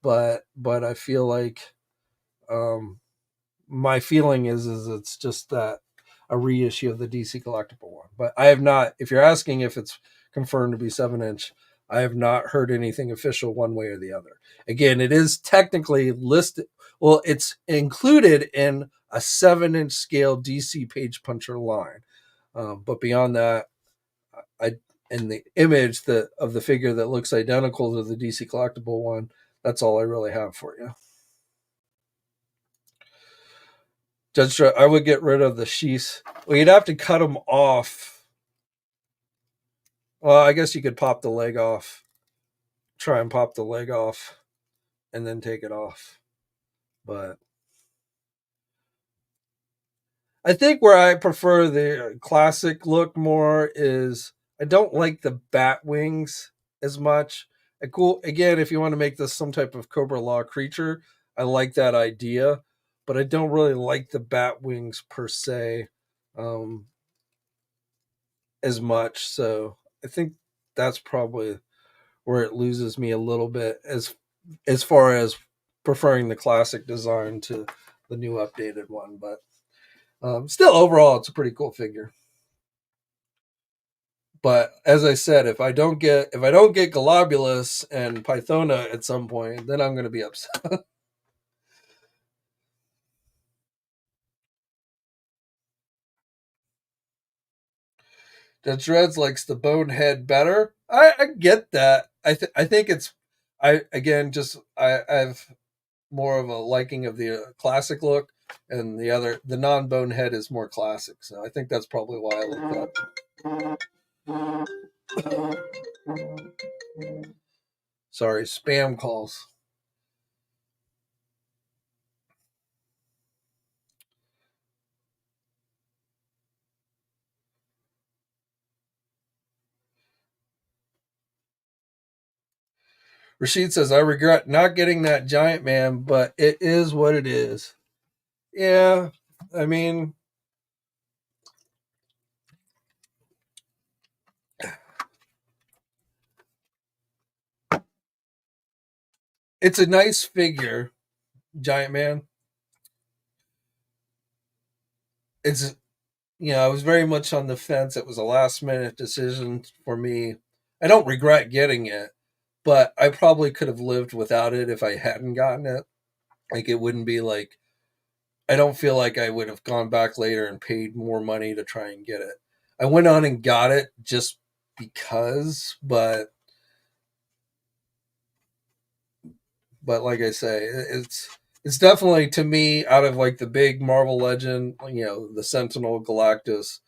But I feel like my feeling is it's just that a reissue of the DC collectible one. But I have not. If you're asking if it's confirmed to be 7-inch, I have not heard anything official one way or the other. Again, it is technically listed. Well, it's included in a 7-inch scale DC page puncher line. But beyond that, I in the image that of the figure that looks identical to the DC collectible one, that's all I really have for you. Judge, I would get rid of the sheaths. Well, you'd have to cut them off. Well, I guess you could pop the leg off. Try and pop the leg off and then take it off. But I think where I prefer the classic look more is I don't like the bat wings as much. Cool. Again, if you want to make this some type of Cobra-La creature, I like that idea, but I don't really like the bat wings per se um, as much. So I think that's probably where it loses me a little bit as far as preferring the classic design to the new updated one. But still, overall, it's a pretty cool figure. But as I said, if I don't get Globulus and Pythona at some point, then I'm going to be upset. That Dreads likes the bonehead better. I get that. I think it's I again just I've more of a liking of the classic look, and the non bonehead is more classic. So I think that's probably why I like that. Sorry, spam calls. Rashid says, I regret not getting that giant man, but it is what it is. Yeah, I mean, it's a nice figure, giant man. It's, I was very much on the fence. It was a last minute decision for me. I don't regret getting it, but I probably could have lived without it if I hadn't gotten it. Like, it wouldn't be like, I don't feel like I would have gone back later and paid more money to try and get it. I went on and got it just because, but like I say, it's definitely, to me, out of like the big Marvel Legend, the Sentinel, Galactus,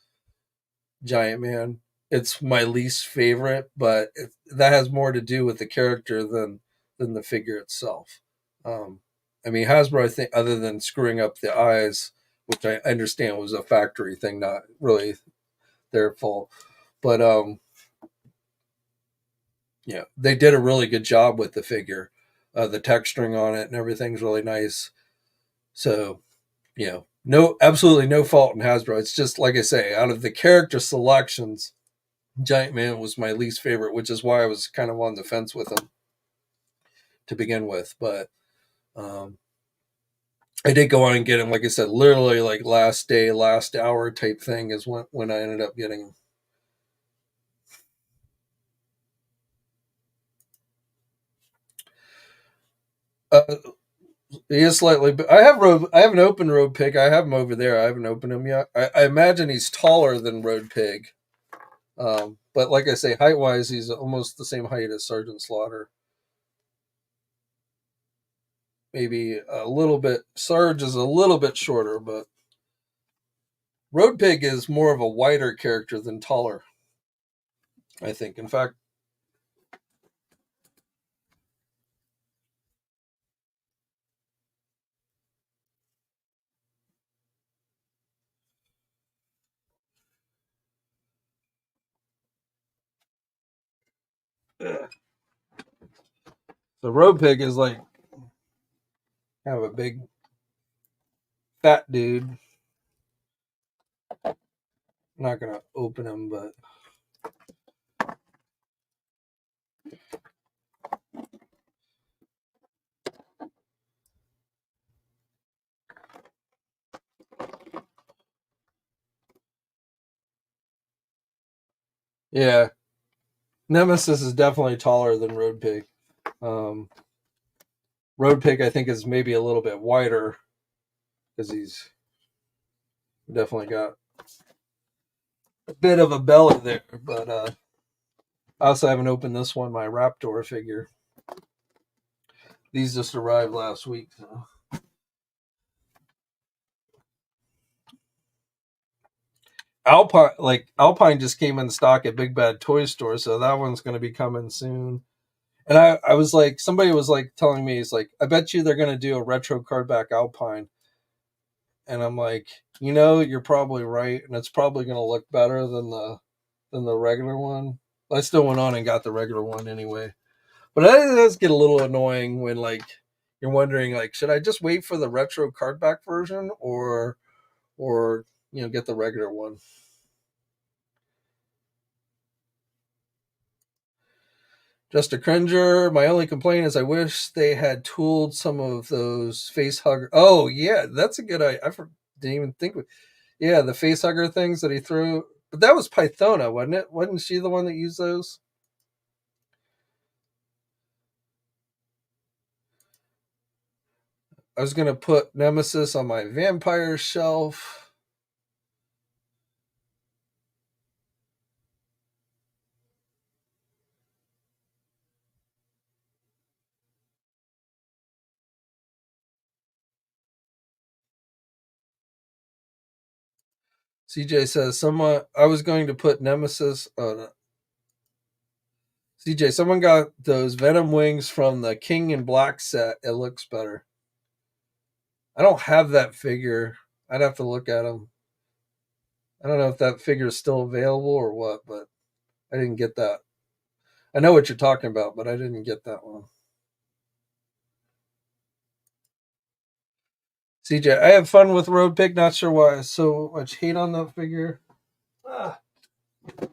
Giant Man. It's my least favorite, but that has more to do with the character than the figure itself. Um, I mean, Hasbro, I think, other than screwing up the eyes, which I understand was a factory thing, not really their fault, but they did a really good job with the figure. The texturing on it and everything's really nice. So, no, absolutely no fault in Hasbro. It's just like I say, out of the character selections, Giant Man was my least favorite, which is why I was kind of on the fence with him to begin with. But um, I did go on and get him, like I said, literally like last day, last hour type thing is when I ended up getting him. Uh, he is slightly. I have an open Road Pig. I have him over there. I haven't opened him yet. I imagine he's taller than Road Pig. But like I say, height wise, he's almost the same height as Sergeant Slaughter. Maybe a little bit. Sarge is a little bit shorter, but Road Pig is more of a wider character than taller, I think. In fact, the Road Pig is like kind of a big fat dude. I'm not gonna open him, but yeah, Nemesis is definitely taller than Road Pig. Um, Road Pig, I think, is maybe a little bit wider because he's definitely got a bit of a belly there. But I also haven't opened this one, my Raptor figure. These just arrived last week. So. Alpine just came in stock at Big Bad Toy Store, so that one's going to be coming soon. And I was like, somebody was like telling me, it's like, I bet you they're going to do a retro cardback Alpine. And I'm like, you're probably right, and it's probably going to look better than the regular one. I still went on and got the regular one anyway. But it does get a little annoying when like you're wondering like, should I just wait for the retro cardback version or get the regular one? Just a cringer. My only complaint is I wish they had tooled some of those face hugger. Oh yeah, that's a good idea. Didn't even think. Yeah, the face hugger things that he threw. But that was Pythona, wasn't it? Wasn't she the one that used those? I was gonna put Nemesis on my vampire shelf. CJ says someone I was going to put Nemesis on. CJ, someone got those Venom wings from the King in Black set. It looks better. I don't have that figure. I'd have to look at them. I don't know if that figure is still available or what, but I didn't get that. I know what you're talking about, but I didn't get that one. CJ, I have fun with Road Pig. Not sure why so much hate on that figure. Ah. I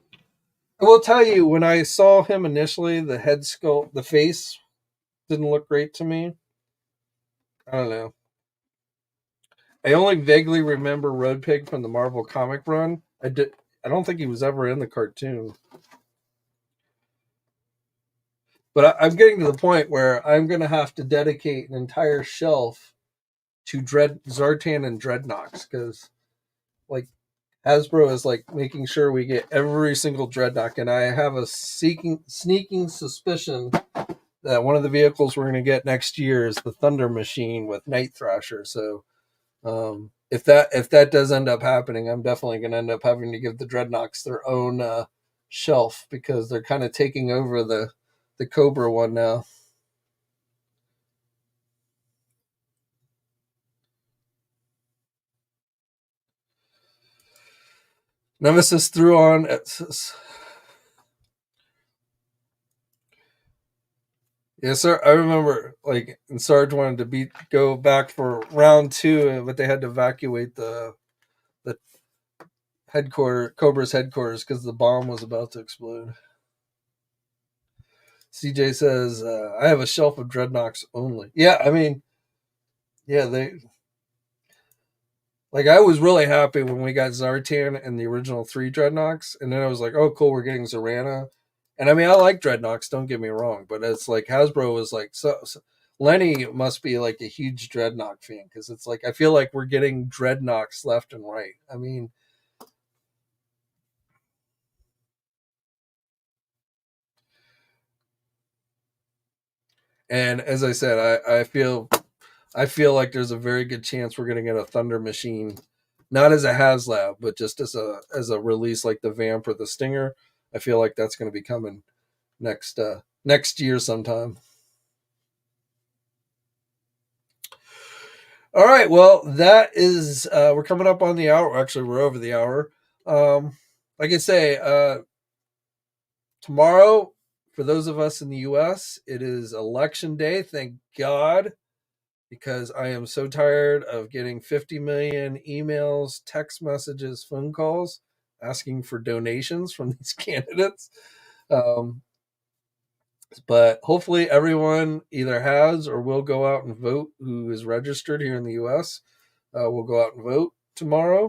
will tell you, when I saw him initially, the head sculpt, the face didn't look great to me. I don't know. I only vaguely remember Road Pig from the Marvel comic run. I don't think he was ever in the cartoon. But I'm getting to the point where I'm going to have to dedicate an entire shelf to Zartan and Dreadnoks because, like, Hasbro is like making sure we get every single Dreadnought, and I have a sneaking suspicion that one of the vehicles we're going to get next year is the Thunder Machine with Night Thrasher. So if that does end up happening, I'm definitely going to end up having to give the Dreadnoks their own shelf because they're kind of taking over the Cobra one now. Nemesis threw on. Yes, sir. I remember, like, and Sarge wanted to go back for round two, but they had to evacuate the Cobra's headquarters, because the bomb was about to explode. CJ says, "I have a shelf of Dreadnoks only." Yeah, I mean, yeah, they like. I was really happy when we got Zartan and the original three Dreadnoks, and then I was like, "Oh, cool, we're getting Zorana." And I mean, I like Dreadnoks. Don't get me wrong, but it's like Hasbro was like so Lenny must be like a huge Dreadnought fan because it's like I feel like we're getting Dreadnoks left and right. I mean, and as I said, I feel like there's a very good chance we're going to get a Thunder Machine, not as a HasLab, but just as a release like the Vamp or the Stinger. I feel like that's going to be coming next year sometime. All right, well, that is we're coming up on the hour. Actually, we're over the hour. Like I say, tomorrow, for those of us in the U.S., it is election day. Thank God, because I am so tired of getting 50 million emails, text messages, phone calls asking for donations from these candidates. Um, but hopefully, everyone either has or will go out and vote who is registered here in the U.S. Will go out and vote tomorrow.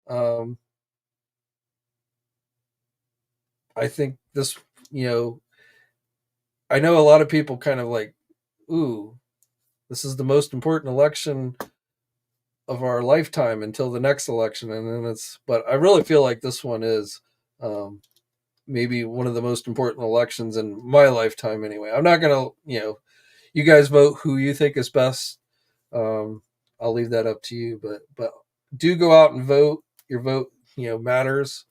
Um, I think this, you know, I know a lot of people kind of like, ooh, this is the most important election of our lifetime until the next election. And then but I really feel like this one is um, maybe one of the most important elections in my lifetime anyway. I'm not going to, you guys vote who you think is best. Um, I'll leave that up to you, but do go out and vote. Your vote, matters.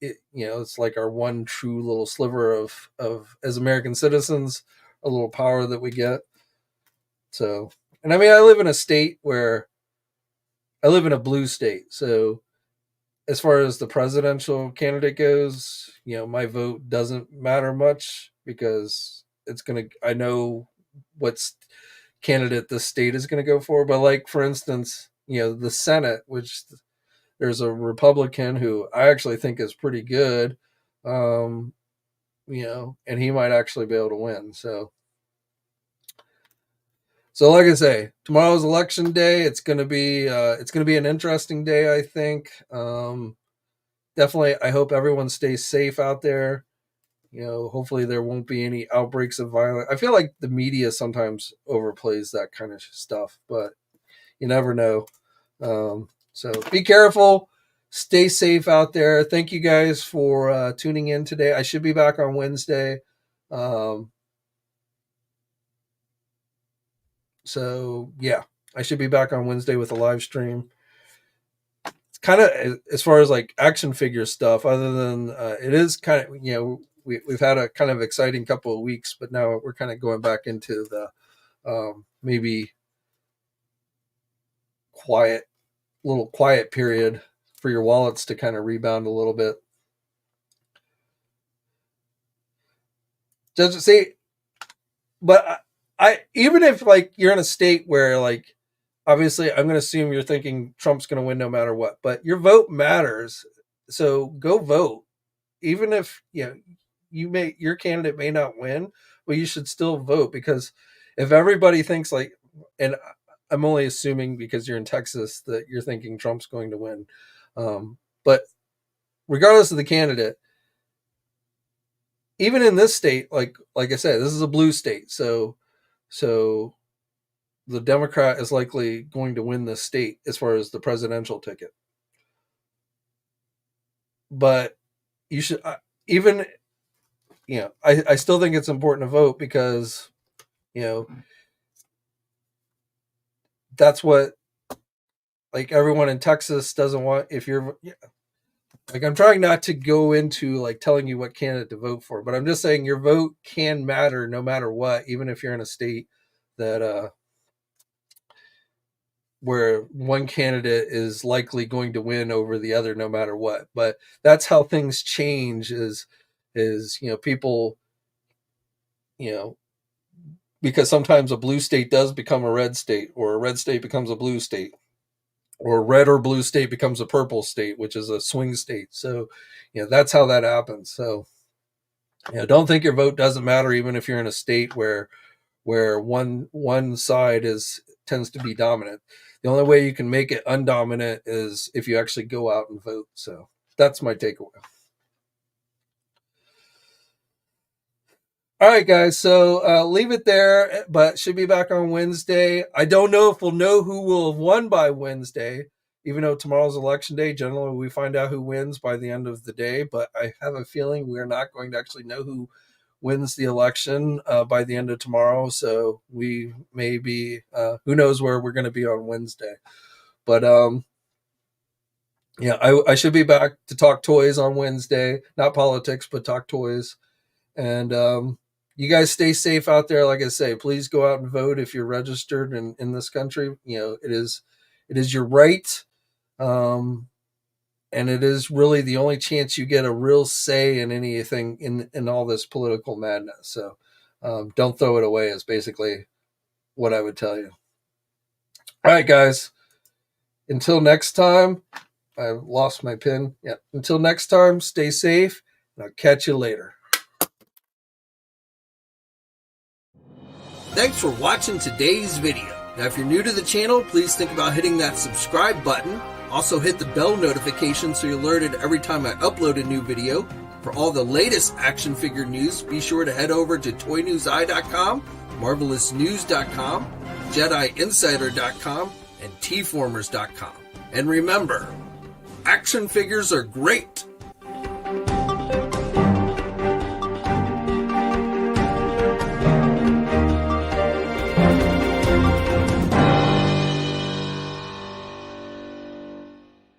It's like our one true little sliver of as American citizens, a little power that we get. So, and I mean, I live in a blue state. So as far as the presidential candidate goes, my vote doesn't matter much because I know what's candidate the state is going to go for. But like, for instance, the Senate, which there's a Republican who I actually think is pretty good, um, and he might actually be able to win. So like I say, tomorrow's election day. It's gonna be an interesting day, I think. definitely, I hope everyone stays safe out there. Hopefully there won't be any outbreaks of violence. I feel like the media sometimes overplays that kind of stuff, but you never know. So be careful, stay safe out there. Thank you guys for tuning in today. I should be back on Wednesday. So yeah, I should be back on Wednesday with a live stream. It's kind of as far as like action figure stuff, other than it is kind of, we've had a kind of exciting couple of weeks, but now we're kind of going back into the maybe little quiet period for your wallets to kind of rebound a little bit. Does it say? But I even if like you're in a state where like obviously I'm going to assume you're thinking Trump's going to win no matter what, but your vote matters. So go vote, even if your candidate may not win, but you should still vote, because if everybody thinks like, and I'm only assuming because you're in Texas that you're thinking Trump's going to win, but regardless of the candidate, even in this state, like I said, this is a blue state, so the Democrat is likely going to win this state as far as the presidential ticket. But you should even, I still think it's important to vote, because that's what like everyone in Texas doesn't want. If you're like, I'm trying not to go into like telling you what candidate to vote for, but I'm just saying your vote can matter no matter what, even if you're in a state that where one candidate is likely going to win over the other no matter what. But that's how things change is people, because sometimes a blue state does become a red state, or a red state becomes a blue state, or red or blue state becomes a purple state, which is a swing state. So, that's how that happens. So, don't think your vote doesn't matter, even if you're in a state where one side tends to be dominant. The only way you can make it undominant is if you actually go out and vote. So that's my takeaway. All right, guys. So leave it there, but should be back on Wednesday. I don't know if we'll know who will have won by Wednesday, even though tomorrow's election day. Generally, we find out who wins by the end of the day, but I have a feeling we're not going to actually know who wins the election by the end of tomorrow. So we may be, who knows where we're going to be on Wednesday. But I should be back to talk toys on Wednesday. Not politics, but talk toys. And you guys stay safe out there. Like I say, please go out and vote if you're registered in this country. It is your right. And it is really the only chance you get a real say in anything in all this political madness. So don't throw it away is basically what I would tell you. All right, guys. Until next time, I lost my pin. Yeah. Until next time, stay safe, and I'll catch you later. Thanks for watching today's video. Now, if you're new to the channel, please think about hitting that subscribe button. Also hit the bell notification so you're alerted every time I upload a new video. For all the latest action figure news, be sure to head over to ToyNewsEye.com, MarvelousNews.com, JediInsider.com, and TFormers.com. And remember, action figures are great,